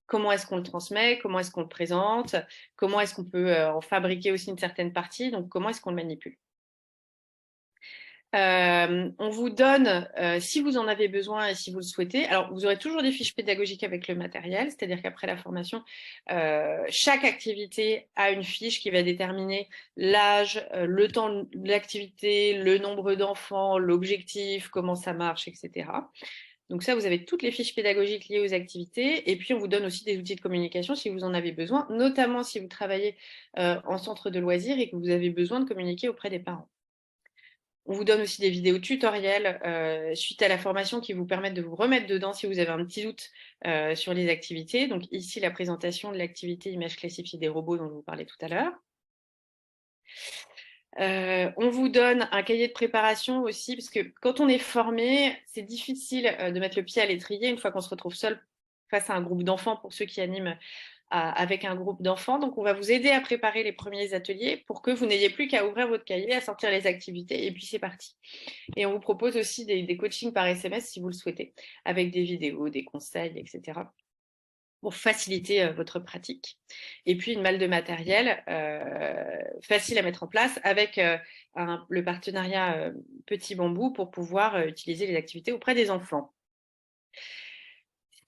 Comment est-ce qu'on le transmet? Comment est-ce qu'on le présente? Comment est-ce qu'on peut en fabriquer aussi une certaine partie? Donc, comment est-ce qu'on le manipule? On vous donne, si vous en avez besoin et si vous le souhaitez, alors vous aurez toujours des fiches pédagogiques avec le matériel, c'est-à-dire qu'après la formation, chaque activité a une fiche qui va déterminer l'âge, le temps de l'activité, le nombre d'enfants, l'objectif, comment ça marche, etc. Donc ça, vous avez toutes les fiches pédagogiques liées aux activités, et puis on vous donne aussi des outils de communication si vous en avez besoin, notamment si vous travaillez en centre de loisirs et que vous avez besoin de communiquer auprès des parents. On vous donne aussi des vidéos tutoriels suite à la formation qui vous permettent de vous remettre dedans si vous avez un petit doute sur les activités. Donc ici, la présentation de l'activité image classifiée des robots dont je vous parlais tout à l'heure. On vous donne un cahier de préparation aussi, parce que quand on est formé, c'est difficile de mettre le pied à l'étrier une fois qu'on se retrouve seul face à un groupe d'enfants pour ceux qui animent avec un groupe d'enfants. Donc, on va vous aider à préparer les premiers ateliers pour que vous n'ayez plus qu'à ouvrir votre cahier, à sortir les activités, et puis c'est parti. Et on vous propose aussi des coachings par SMS si vous le souhaitez, avec des vidéos, des conseils, etc., pour faciliter votre pratique. Et puis une malle de matériel facile à mettre en place avec le partenariat Petit Bambou pour pouvoir utiliser les activités auprès des enfants.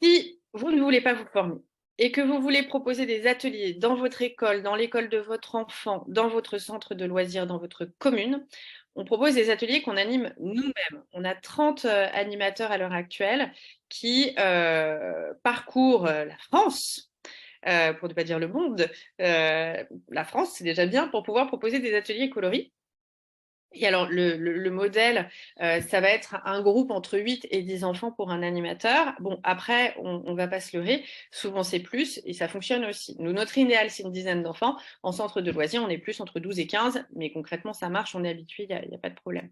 Si vous ne voulez pas vous former et que vous voulez proposer des ateliers dans votre école, dans l'école de votre enfant, dans votre centre de loisirs, dans votre commune, on propose des ateliers qu'on anime nous-mêmes. On a 30 animateurs à l'heure actuelle qui parcourent la France, pour ne pas dire le monde. La France, c'est déjà bien pour pouvoir proposer des ateliers coloris. Et alors, le modèle, ça va être un groupe entre 8 et 10 enfants pour un animateur. Bon, après, on va pas se leurrer. Souvent, c'est plus et ça fonctionne aussi. Nous, notre idéal, c'est une dizaine d'enfants. En centre de loisirs, on est plus entre 12 et 15, mais concrètement, ça marche, on est habitué, il y a pas de problème.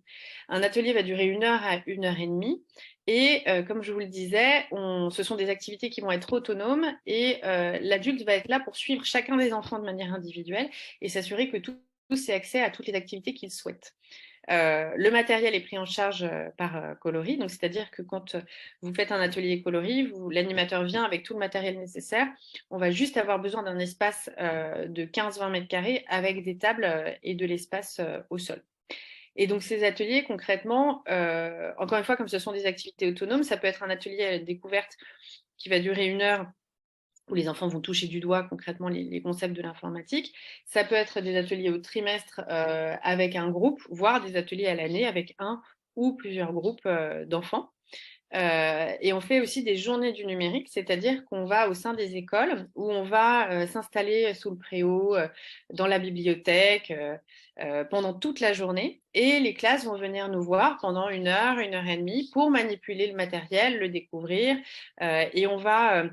Un atelier va durer 1 heure à 1 heure et demie. Et comme je vous le disais, ce sont des activités qui vont être autonomes et l'adulte va être là pour suivre chacun des enfants de manière individuelle et s'assurer que tous aient accès à toutes les activités qu'ils souhaitent. Le matériel est pris en charge par Coloris, donc c'est-à-dire que quand vous faites un atelier coloris, l'animateur vient avec tout le matériel nécessaire. On va juste avoir besoin d'un espace de 15-20 mètres carrés avec des tables et de l'espace au sol. Et donc ces ateliers, concrètement, encore une fois, comme ce sont des activités autonomes, ça peut être un atelier à la découverte qui va durer 1 heure où les enfants vont toucher du doigt concrètement les concepts de l'informatique. Ça peut être des ateliers au trimestre avec un groupe, voire des ateliers à l'année avec un ou plusieurs groupes d'enfants. Et on fait aussi des journées du numérique, c'est-à-dire qu'on va au sein des écoles où on va s'installer sous le préau, dans la bibliothèque, pendant toute la journée. Et les classes vont venir nous voir pendant 1 heure et demie pour manipuler le matériel, le découvrir. Et on va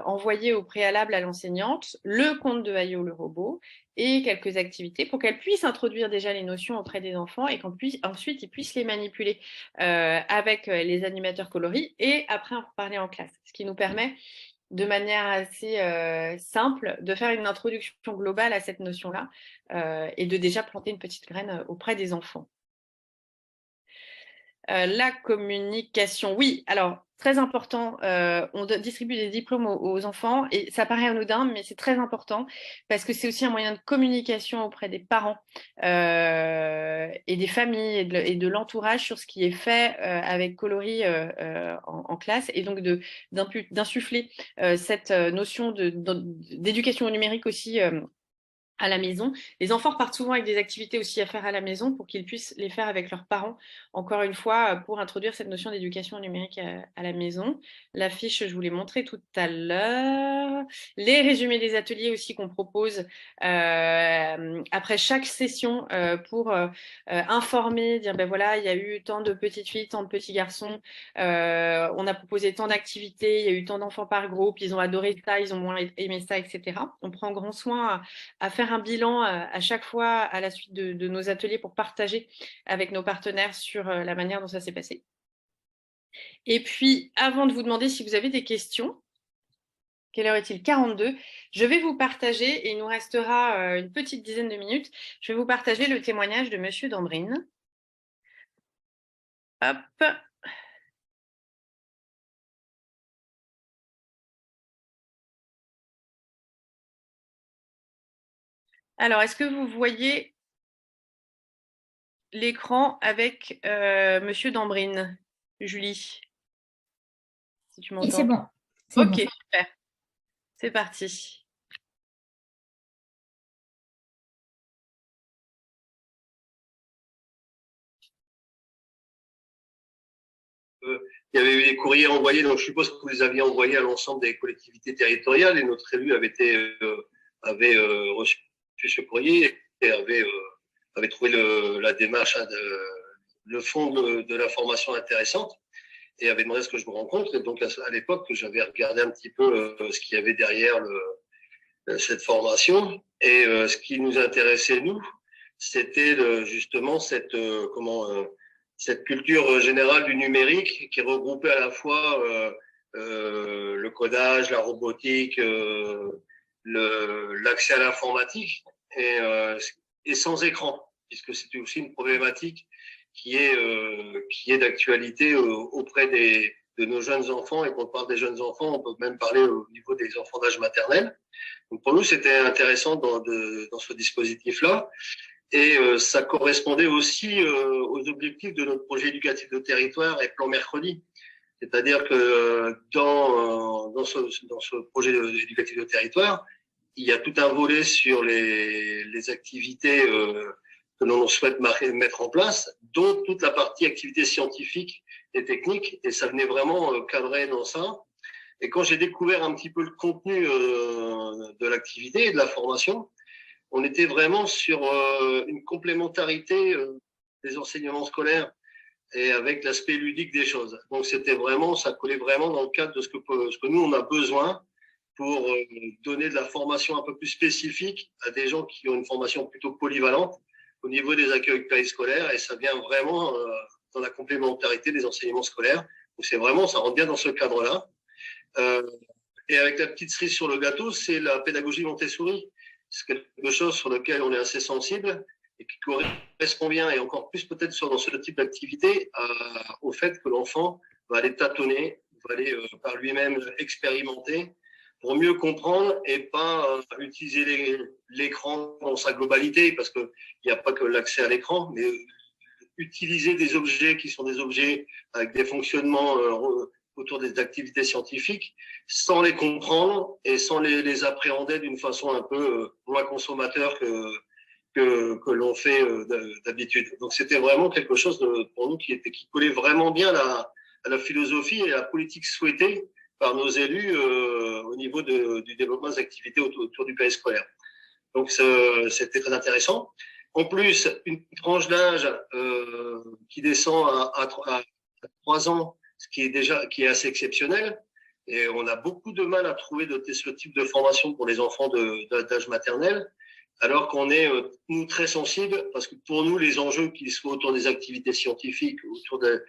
envoyer au préalable à l'enseignante le conte de Hayo le robot et quelques activités pour qu'elle puisse introduire déjà les notions auprès des enfants et qu'ensuite ils puissent les manipuler avec les animateurs coloris et après en reparler en classe. Ce qui nous permet de manière assez simple de faire une introduction globale à cette notion-là et de déjà planter une petite graine auprès des enfants. La communication, oui, alors très important, on distribue des diplômes aux enfants et ça paraît anodin, mais c'est très important parce que c'est aussi un moyen de communication auprès des parents et des familles et de l'entourage sur ce qui est fait avec Coloris en classe et donc d'insuffler cette notion d'éducation au numérique aussi à la maison. Les enfants repartent souvent avec des activités aussi à faire à la maison pour qu'ils puissent les faire avec leurs parents, encore une fois, pour introduire cette notion d'éducation numérique à la maison. L'affiche, je vous l'ai montré tout à l'heure. Les résumés des ateliers aussi qu'on propose après chaque session pour informer, dire ben voilà, il y a eu tant de petites filles, tant de petits garçons, on a proposé tant d'activités, il y a eu tant d'enfants par groupe, ils ont adoré ça, ils ont moins aimé ça, etc. On prend grand soin à faire un bilan à chaque fois à la suite de nos ateliers pour partager avec nos partenaires sur la manière dont ça s'est passé. Et puis, avant de vous demander si vous avez des questions, quelle heure est-il? 42. Je vais vous partager, et il nous restera une petite dizaine de minutes, je vais vous partager le témoignage de Monsieur Dambrine. Hop. Alors, est-ce que vous voyez l'écran avec Monsieur Dambrine, Julie, si tu Et m'entends? c'est bon. C'est Ok, bon. super. C'est parti. Il y avait eu des courriers envoyés, donc je suppose que vous les aviez envoyés à l'ensemble des collectivités territoriales et notre élu avait reçu ce courrier et avait trouvé la démarche, le fond de l'information intéressante et avait demandé à ce que je me rencontre. Et donc à l'époque, j'avais regardé un petit peu ce qu'il y avait derrière cette formation et ce qui nous intéressait, nous, c'était justement cette culture générale du numérique qui regroupait à la fois le codage, la robotique, l'accès à l'informatique et sans écran, puisque c'était aussi une problématique qui est d'actualité auprès de nos jeunes enfants. Et quand on parle des jeunes enfants, on peut même parler au niveau des enfants d'âge maternel. Donc pour nous, c'était intéressant dans ce dispositif-là. Et ça correspondait aussi aux objectifs de notre projet éducatif de territoire et plan mercredi. C'est-à-dire que dans ce projet éducatif de territoire, il y a tout un volet sur les activités que l'on souhaite mettre en place, dont toute la partie activités scientifiques et techniques. Et ça venait vraiment cadrer dans ça. Et quand j'ai découvert un petit peu le contenu de l'activité et de la formation, on était vraiment sur une complémentarité des enseignements scolaires et avec l'aspect ludique des choses. Donc c'était vraiment, ça collait vraiment dans le cadre de ce que nous on a besoin pour donner de la formation un peu plus spécifique à des gens qui ont une formation plutôt polyvalente au niveau des accueils périscolaires, et ça vient vraiment dans la complémentarité des enseignements scolaires. Donc c'est vraiment, ça rentre bien dans ce cadre-là. Et avec la petite cerise sur le gâteau, c'est la pédagogie Montessori. C'est quelque chose sur lequel on est assez sensible et qui correspond bien, et encore plus peut-être dans ce type d'activité, au fait que l'enfant va aller tâtonner, va aller par lui-même expérimenter pour mieux comprendre et pas utiliser l'écran dans sa globalité, parce qu'il n'y a pas que l'accès à l'écran, mais utiliser des objets qui sont des objets avec des fonctionnements autour des activités scientifiques, sans les comprendre et sans les appréhender d'une façon un peu moins consommateur que l'on fait d'habitude. Donc c'était vraiment quelque chose pour nous qui collait vraiment bien à la philosophie et à la politique souhaitée par nos élus au niveau du développement des activités autour du périscolaire. Donc c'était très intéressant. En plus, une tranche d'âge qui descend à 3 ans, ce qui est assez exceptionnel. Et on a beaucoup de mal à trouver ce type de formation pour les enfants d'âge maternel, alors qu'on est, nous, très sensibles, parce que pour nous, les enjeux, qu'ils soient autour des activités scientifiques, autour de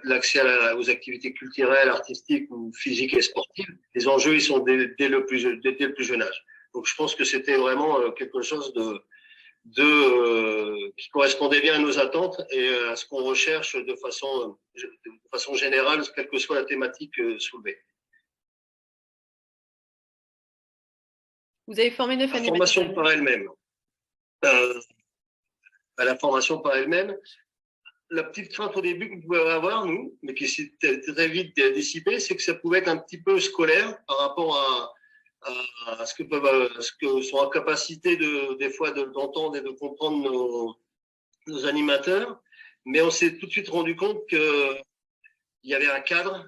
l'accès aux activités culturelles, artistiques ou physiques et sportives, les enjeux, ils sont dès le plus jeune âge. Donc, je pense que c'était vraiment quelque chose qui correspondait bien à nos attentes et à ce qu'on recherche de façon générale, quelle que soit la thématique soulevée. Vous avez formé 9 animateurs. La formation par elle-même. La formation par elle-même, la petite crainte au début qu'on pouvait avoir, nous, mais qui s'est très vite dissipée, c'est que ça pouvait être un petit peu scolaire par rapport à ce que sont en capacité des fois d'entendre et de comprendre nos animateurs. Mais on s'est tout de suite rendu compte qu'il y avait un cadre,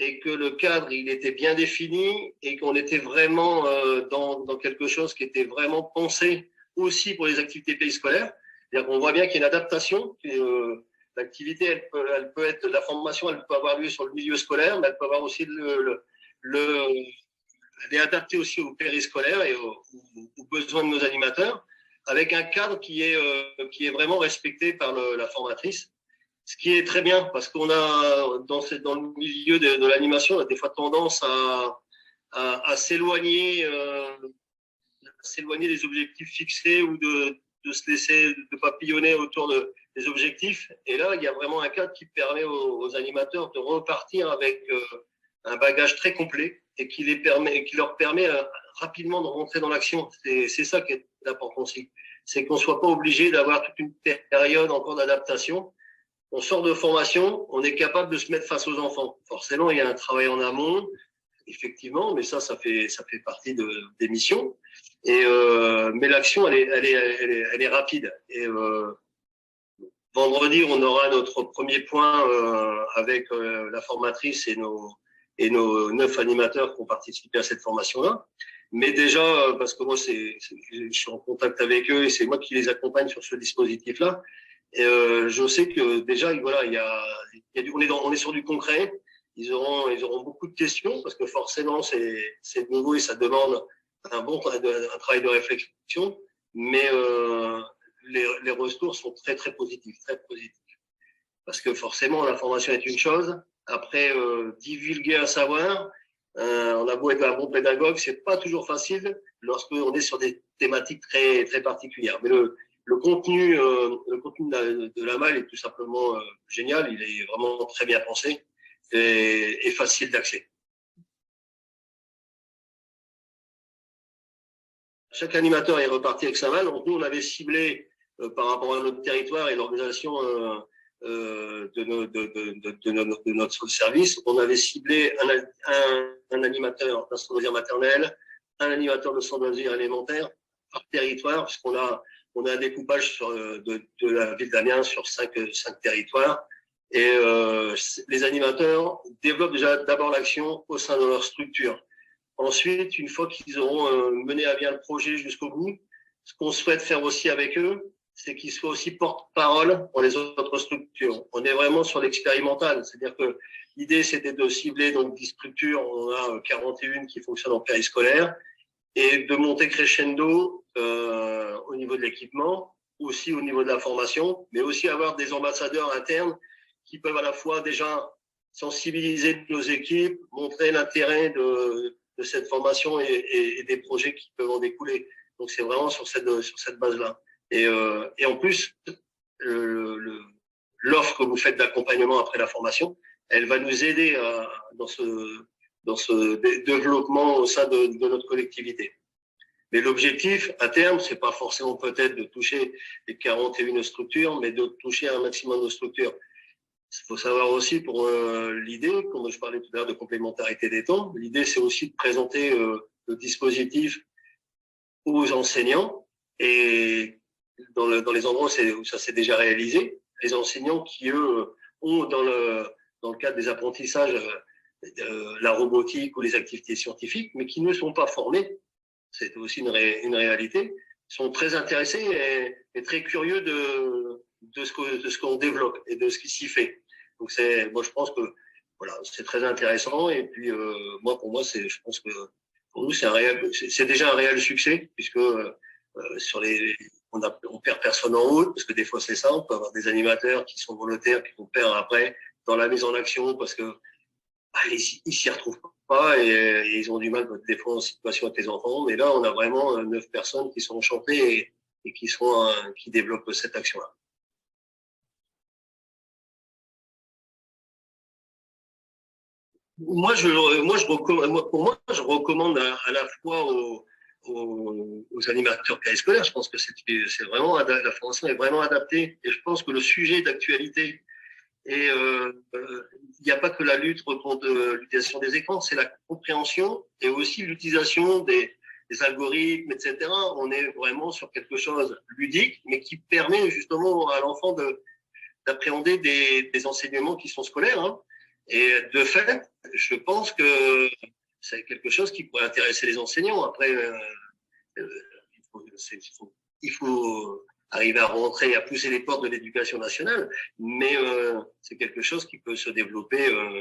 et que le cadre, il était bien défini, et qu'on était vraiment dans quelque chose qui était vraiment pensé aussi pour les activités périscolaires. C'est-à-dire qu'on voit bien qu'il y a une adaptation. L'activité, elle peut être, la formation, elle peut avoir lieu sur le milieu scolaire, mais elle peut avoir aussi elle est adaptée aussi au périscolaire et aux besoins de nos animateurs, avec un cadre qui est vraiment respecté par la formatrice. Ce qui est très bien, parce qu'on a, dans le milieu de l'animation, on a des fois tendance à s'éloigner des objectifs fixés, ou de se laisser de papillonner autour des objectifs. Et là, il y a vraiment un cadre qui permet aux animateurs de repartir avec un bagage très complet, et qui leur permet rapidement de rentrer dans l'action. C'est ça qui est important aussi. C'est qu'on ne soit pas obligé d'avoir toute une période encore d'adaptation. On sort de formation, on est capable de se mettre face aux enfants. Forcément, il y a un travail en amont, effectivement, mais ça fait partie des missions. Mais l'action, elle est rapide. Et vendredi, on aura notre premier point avec la formatrice et nos 9 animateurs qui ont participé à cette formation-là. Mais déjà, parce que moi, je suis en contact avec eux et c'est moi qui les accompagne sur ce dispositif-là. Et je sais que déjà, voilà, on est sur du concret. Ils auront beaucoup de questions, parce que forcément, c'est nouveau et ça demande un travail de réflexion. Mais les retours sont très, très positifs, très positifs. Parce que forcément, la formation est une chose. Après, divulguer un savoir, on a beau être un bon pédagogue, c'est pas toujours facile lorsqu'on est sur des thématiques très, très particulières. Mais le contenu de la malle est tout simplement génial. Il est vraiment très bien pensé et facile d'accès. Chaque animateur est reparti avec sa malle. Donc nous, on avait ciblé par rapport à notre territoire et l'organisation de notre service, on avait ciblé un animateur d'un centre de loisirs maternel, un animateur de centre de loisirs élémentaire par territoire, puisqu'on a un découpage de la ville d'Amiens sur 5 territoires. Et les animateurs développent déjà d'abord l'action au sein de leur structure. Ensuite, une fois qu'ils auront mené à bien le projet jusqu'au bout, ce qu'on souhaite faire aussi avec eux, c'est qu'ils soient aussi porte-parole pour les autres structures. On est vraiment sur l'expérimental, c'est-à-dire que l'idée, c'était de cibler donc 10 structures, on a 41 qui fonctionnent en périscolaire, et de monter crescendo au niveau de l'équipement, aussi au niveau de la formation, mais aussi avoir des ambassadeurs internes qui peuvent à la fois déjà sensibiliser nos équipes, montrer l'intérêt de cette formation et des projets qui peuvent en découler. Donc c'est vraiment sur cette base-là. Et en plus, l'offre que vous faites d'accompagnement après la formation, elle va nous aider dans ce développement au sein de notre collectivité. Mais l'objectif, à terme, c'est pas forcément peut-être de toucher les 41 structures, mais de toucher un maximum de structures. Il faut savoir aussi pour l'idée, comme je parlais tout à l'heure de complémentarité des temps, l'idée c'est aussi de présenter le dispositif aux enseignants et dans les endroits où ça s'est déjà réalisé, les enseignants qui eux ont dans le cadre des apprentissages la robotique ou les activités scientifiques, mais qui ne sont pas formés, c'est aussi une réalité, sont très intéressés et très curieux de ce qu'on développe et de ce qui s'y fait. Donc moi je pense que voilà, c'est très intéressant et puis pour moi je pense que pour nous c'est déjà un réel succès puisque on perd personne en route parce que des fois c'est ça, on peut avoir des animateurs qui sont volontaires qui vont perdre après dans la mise en action parce que ils s'y retrouvent pas et ils ont du mal des fois en situation avec les enfants. Mais là on a vraiment 9 personnes qui sont enchantées et qui développent cette action-là. Pour moi, je recommande à la fois aux animateurs périscolaires. Je pense que c'est vraiment la formation est vraiment adaptée et je pense que le sujet d'actualité et il n'y a pas que la lutte contre l'utilisation des écrans, c'est la compréhension et aussi l'utilisation des algorithmes, etc. On est vraiment sur quelque chose de ludique, mais qui permet justement à l'enfant d'appréhender des enseignements qui sont scolaires. Hein. Et de fait, je pense que c'est quelque chose qui pourrait intéresser les enseignants. Après, il faut arriver à rentrer, à pousser les portes de l'éducation nationale, mais c'est quelque chose qui peut se développer, au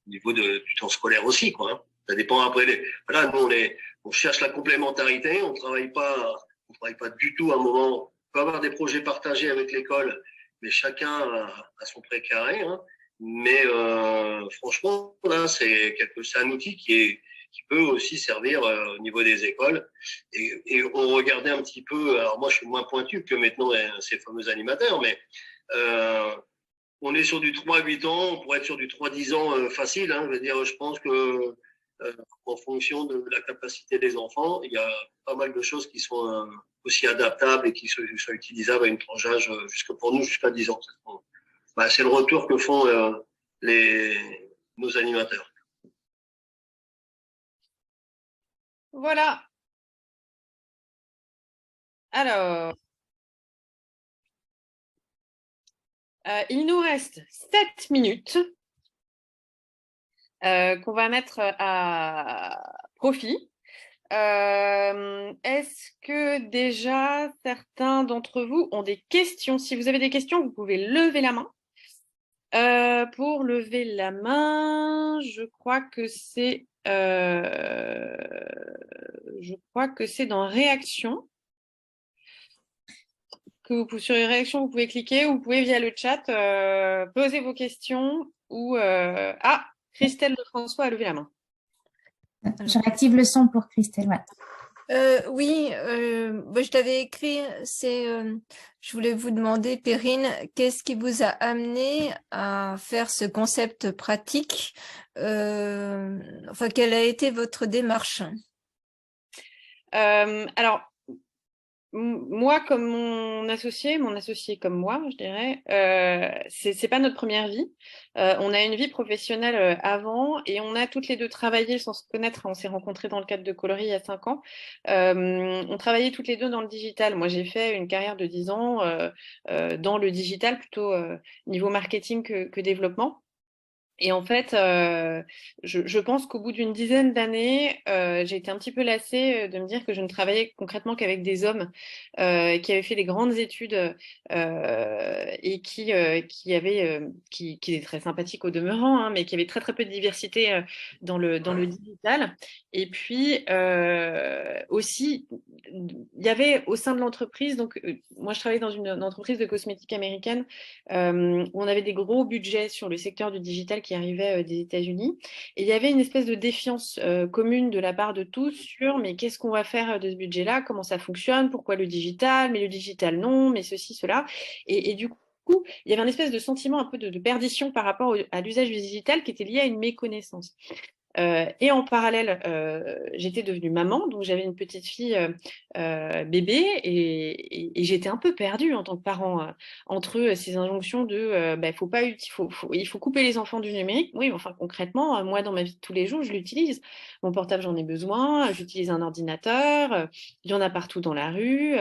niveau du temps scolaire aussi, quoi. Hein. Ça dépend après. Voilà, nous on cherche la complémentarité, on travaille pas du tout à un moment. On peut avoir des projets partagés avec l'école, mais chacun a son précaré. Hein. Mais franchement, là, c'est un outil qui peut aussi servir au niveau des écoles. Et on regardait un petit peu, alors moi je suis moins pointu que maintenant ces fameux animateurs, mais on est sur du 3-8 ans, on pourrait être sur du 3-10 ans facile. Hein, je veux dire, je pense que en fonction de la capacité des enfants, il y a pas mal de choses qui sont aussi adaptables et qui sont utilisables à une tranche d'âge pour nous jusqu'à 10 ans. C'est le retour que font nos animateurs. Voilà. Alors, il nous reste 7 minutes qu'on va mettre à profit. Est-ce que déjà certains d'entre vous ont des questions? Si vous avez des questions, vous pouvez lever la main. Pour lever la main, je crois que c'est dans réaction. Sur les réactions, vous pouvez cliquer ou vous pouvez via le chat poser vos questions ou Christelle de François a levé la main. Je réactive le son pour Christelle. Ouais. Oui, je t'avais écrit, je voulais vous demander, Perrine, qu'est-ce qui vous a amené à faire ce concept pratique? Quelle a été votre démarche? Alors, moi, comme mon associé comme moi, je dirais, c'est pas notre première vie. On a une vie professionnelle avant et on a toutes les deux travaillé sans se connaître. On s'est rencontrés dans le cadre de Coloris il y a 5 ans. On travaillait toutes les deux dans le digital. Moi, j'ai fait une carrière de 10 ans dans le digital, plutôt niveau marketing que développement. Et en fait, je pense qu'au bout d'une dizaine d'années, j'ai été un petit peu lassée de me dire que je ne travaillais concrètement qu'avec des hommes qui avaient fait des grandes études et qui étaient très sympathiques au demeurant, hein, mais qui avaient très très peu de diversité dans le digital. Et puis aussi, il y avait au sein de l'entreprise, donc moi je travaillais dans une entreprise de cosmétiques américaine où on avait des gros budgets sur le secteur du digital qui arrivaient des États-Unis. Et il y avait une espèce de défiance commune de la part de tous sur mais qu'est-ce qu'on va faire de ce budget-là, comment ça fonctionne, pourquoi le digital, mais le digital non, mais ceci, cela. Et du coup, il y avait un espèce de sentiment un peu de perdition par rapport à l'usage du digital qui était lié à une méconnaissance. Et en parallèle, j'étais devenue maman, donc j'avais une petite fille bébé et j'étais un peu perdue en tant que parent entre ces injonctions de bah, faut pas, il faut couper les enfants du numérique. Oui, mais enfin concrètement, moi dans ma vie de tous les jours, je l'utilise. Mon portable, j'en ai besoin, j'utilise un ordinateur, il y en a partout dans la rue.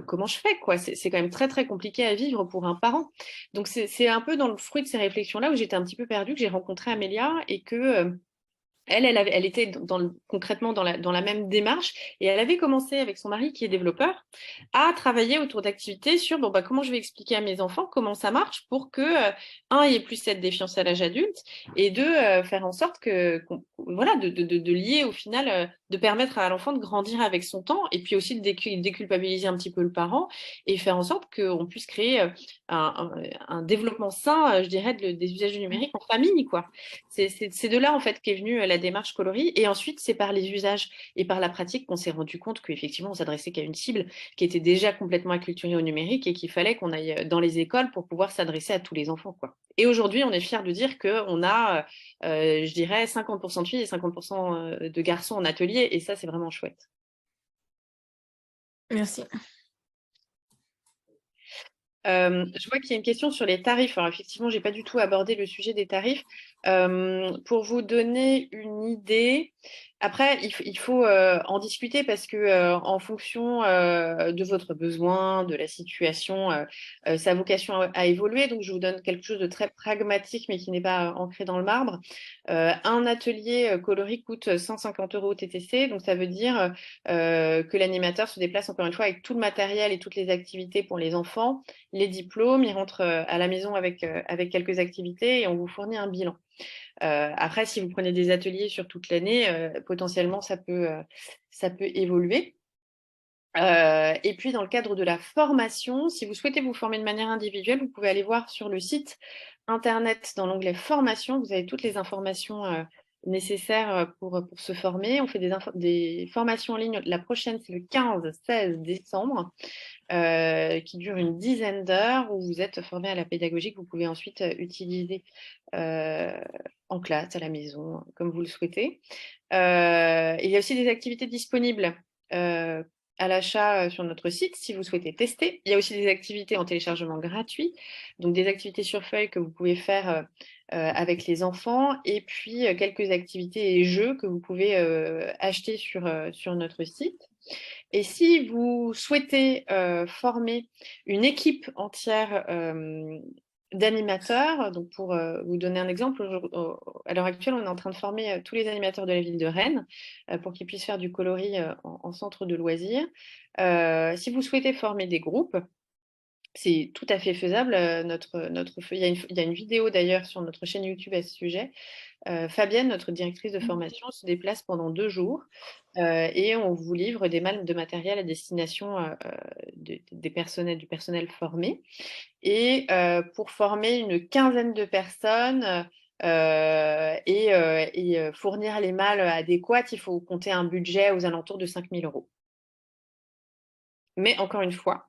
Comment je fais quoi? C'est quand même très très compliqué à vivre pour un parent. Donc c'est un peu dans le fruit de ces réflexions-là où j'étais un petit peu perdue que j'ai rencontré Amélia et que elle était concrètement dans la même démarche et elle avait commencé avec son mari qui est développeur à travailler autour d'activités sur bon, bah, comment je vais expliquer à mes enfants comment ça marche pour que, un, il y ait plus cette défiance à l'âge adulte et deux, faire en sorte voilà, de lier au final, de permettre à l'enfant de grandir avec son temps et puis aussi de déculpabiliser un petit peu le parent et faire en sorte qu'on puisse créer un développement sain, je dirais, des usages du numérique en famille, quoi. C'est de là, en fait, qu'est venue la démarche coloris. Et ensuite, c'est par les usages et par la pratique qu'on s'est rendu compte qu'effectivement, on s'adressait qu'à une cible qui était déjà complètement acculturée au numérique et qu'il fallait qu'on aille dans les écoles pour pouvoir s'adresser à tous les enfants, quoi. Et aujourd'hui, on est fiers de dire qu'on a, je dirais, 50% de filles et 50% de garçons en atelier. Et ça, c'est vraiment chouette. Merci. Je vois qu'il y a une question sur les tarifs. Alors effectivement, j'ai pas du tout abordé le sujet des tarifs. Pour vous donner une idée, après, il faut en discuter parce que en fonction de votre besoin, de la situation, ça a vocation à évoluer. Donc, je vous donne quelque chose de très pragmatique, mais qui n'est pas ancré dans le marbre. Un atelier coloris coûte 150 € TTC. Donc, ça veut dire que l'animateur se déplace encore une fois avec tout le matériel et toutes les activités pour les enfants, les diplômes, il rentre à la maison avec quelques activités et on vous fournit un bilan. Après, si vous prenez des ateliers sur toute l'année, potentiellement, ça peut évoluer. Et puis, dans le cadre de la formation, si vous souhaitez vous former de manière individuelle, vous pouvez aller voir sur le site internet dans l'onglet formation. Vous avez toutes les informations nécessaires pour se former. On fait des formations en ligne. La prochaine, c'est le 15-16 décembre. Qui dure une dizaine d'heures où vous êtes formé à la pédagogie que vous pouvez ensuite utiliser en classe, à la maison, comme vous le souhaitez. Il y a aussi des activités disponibles à l'achat sur notre site si vous souhaitez tester. Il y a aussi des activités en téléchargement gratuit, donc des activités sur feuille que vous pouvez faire avec les enfants et puis quelques activités et jeux que vous pouvez acheter sur notre site. Et si vous souhaitez former une équipe entière d'animateurs, donc pour vous donner un exemple, à l'heure actuelle, on est en train de former tous les animateurs de la ville de Rennes pour qu'ils puissent faire du coloris en centre de loisirs. Si vous souhaitez former des groupes, c'est tout à fait faisable. Il y a une vidéo d'ailleurs sur notre chaîne YouTube à ce sujet. Fabienne, notre directrice de formation, se déplace pendant 2 jours et on vous livre des malles de matériel à destination du personnel formé. Et pour former une quinzaine de personnes et fournir les malles adéquates, il faut compter un budget aux alentours de 5 000 €. Mais encore une fois,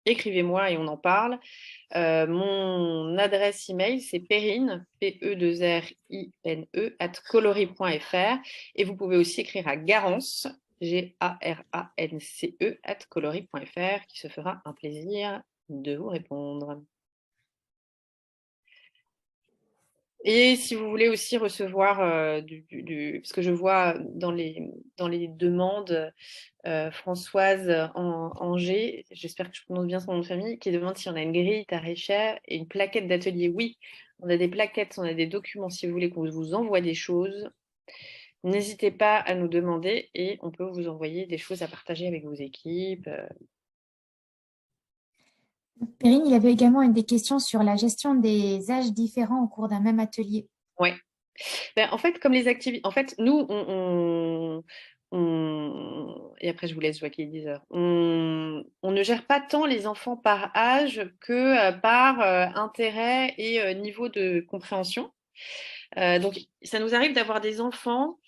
écrivez-moi et on en parle. Mon adresse email, c'est perrine, P-E-2-R-I-N-E, @coloris.fr. Et vous pouvez aussi écrire à Garance, G-A-R-A-N-C-E, @coloris.fr, qui se fera un plaisir de vous répondre. Et si vous voulez aussi recevoir parce que je vois dans les demandes Françoise Angers, j'espère que je prononce bien son nom de famille, qui demande si on a une grille tarifaire et une plaquette d'atelier. Oui, On a des plaquettes, on a des documents si vous voulez qu'on vous envoie des choses. N'hésitez pas à nous demander et on peut vous envoyer des choses à partager avec vos équipes. Perrine, il y avait également des questions sur la gestion des âges différents au cours d'un même atelier. Ouais. Ben, en fait, comme les activités, en fait, nous, et après je vous laisse, je vois qu'il est 10 heures. On ne gère pas tant les enfants par âge que par intérêt et niveau de compréhension. Donc, ça nous arrive d'avoir des enfants.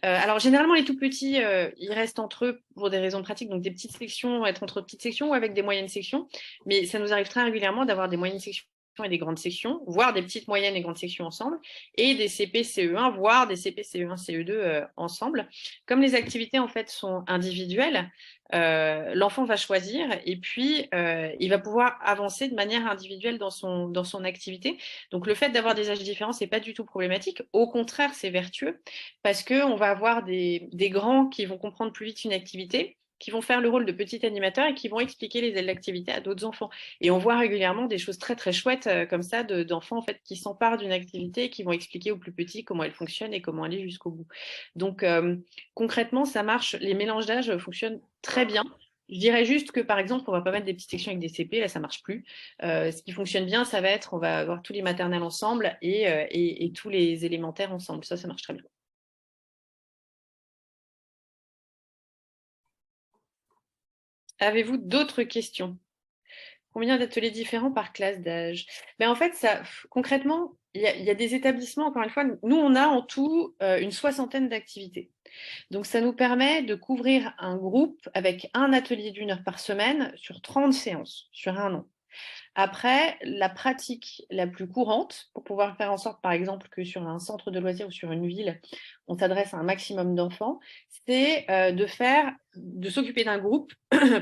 Alors, généralement, les tout petits, ils restent entre eux pour des raisons pratiques. Donc, des petites sections, être entre petites sections ou avec des moyennes sections. Mais ça nous arrive très régulièrement d'avoir des moyennes sections et des grandes sections, voire des petites, moyennes et grandes sections ensemble, et des CP, CE1, voire des CP, CE1, CE2 ensemble. Comme les activités, en fait, sont individuelles, l'enfant va choisir et puis il va pouvoir avancer de manière individuelle dans son activité. Donc, le fait d'avoir des âges différents, c'est pas du tout problématique. Au contraire, c'est vertueux parce qu'on va avoir des grands qui vont comprendre plus vite une activité, qui vont faire le rôle de petit animateur et qui vont expliquer les l'activité à d'autres enfants. Et on voit régulièrement des choses très très chouettes comme ça d'enfants en fait qui s'emparent d'une activité et qui vont expliquer aux plus petits comment elle fonctionne et comment aller jusqu'au bout. Donc concrètement, ça marche. Les mélanges d'âge fonctionnent très bien. Je dirais juste que, par exemple, on va pas mettre des petites sections avec des CP, là, ça marche plus. Ce qui fonctionne bien, ça va être, on va avoir tous les maternelles ensemble et tous les élémentaires ensemble. Ça marche très bien. Avez-vous d'autres questions? Combien d'ateliers différents par classe d'âge? En fait, concrètement, il y a des établissements, encore une fois, nous, on a en tout une 60aine d'activités. Donc, ça nous permet de couvrir un groupe avec un atelier d'1 heure par semaine sur 30 séances, sur un an. Après, la pratique la plus courante, pour pouvoir faire en sorte, par exemple, que sur un centre de loisirs ou sur une ville, on s'adresse à un maximum d'enfants, c'est de s'occuper d'un groupe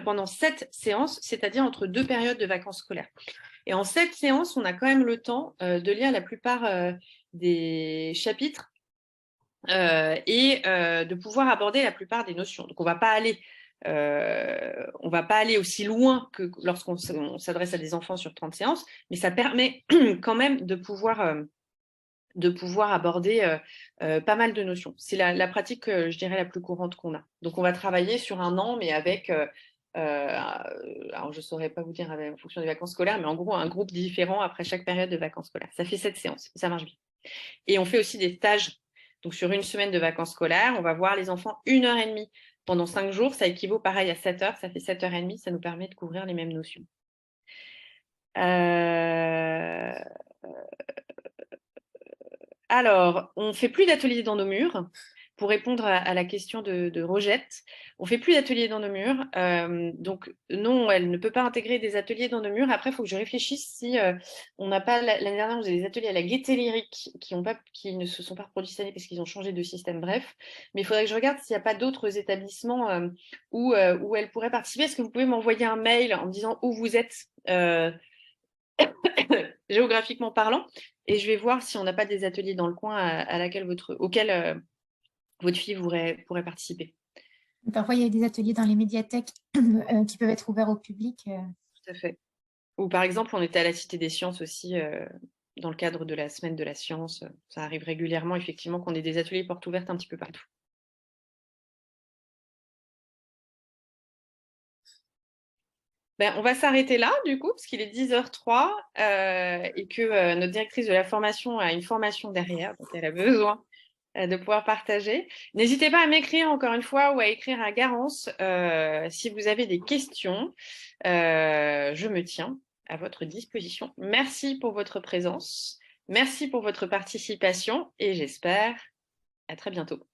pendant 7 séances, c'est-à-dire entre 2 périodes de vacances scolaires. Et en 7 séances, on a quand même le temps de lire la plupart des chapitres et de pouvoir aborder la plupart des notions. Donc, on va pas aller aussi loin que lorsqu'on s'adresse à des enfants sur 30 séances, mais ça permet quand même de pouvoir aborder pas mal de notions. C'est la pratique, je dirais, la plus courante qu'on a. Donc, on va travailler sur un an, mais avec, alors je ne saurais pas vous dire en fonction des vacances scolaires, mais en gros, un groupe différent après chaque période de vacances scolaires. Ça fait 7 séances, ça marche bien. Et on fait aussi des stages. Donc, sur une semaine de vacances scolaires, on va voir les enfants 1h30 pendant 5 jours. Ça équivaut pareil à 7 heures. Ça fait 7h30. Ça nous permet de couvrir les mêmes notions. Alors, on ne fait plus d'ateliers dans nos murs. Pour répondre à la question de Rogette, on ne fait plus d'ateliers dans nos murs. Donc, non, elle ne peut pas intégrer des ateliers dans nos murs. Après, il faut que je réfléchisse si on n'a pas... L'année dernière, on faisait des ateliers à la Gaîté Lyrique qui ne se sont pas reproduits cette année parce qu'ils ont changé de système, bref. Mais il faudrait que je regarde s'il n'y a pas d'autres établissements où elle pourrait participer. Est-ce que vous pouvez m'envoyer un mail en me disant où vous êtes géographiquement parlant, et je vais voir si on n'a pas des ateliers dans le coin auxquels votre fille pourrait participer. Parfois, il y a des ateliers dans les médiathèques qui peuvent être ouverts au public. Tout à fait. Ou par exemple, on était à la Cité des Sciences aussi, dans le cadre de la Semaine de la Science. Ça arrive régulièrement, effectivement, qu'on ait des ateliers portes ouvertes un petit peu partout. On va s'arrêter là, du coup, parce qu'il est 10h03 et que notre directrice de la formation a une formation derrière, donc elle a besoin de pouvoir partager. N'hésitez pas à m'écrire encore une fois ou à écrire à Garance si vous avez des questions. Je me tiens à votre disposition. Merci pour votre présence. Merci pour votre participation et j'espère à très bientôt.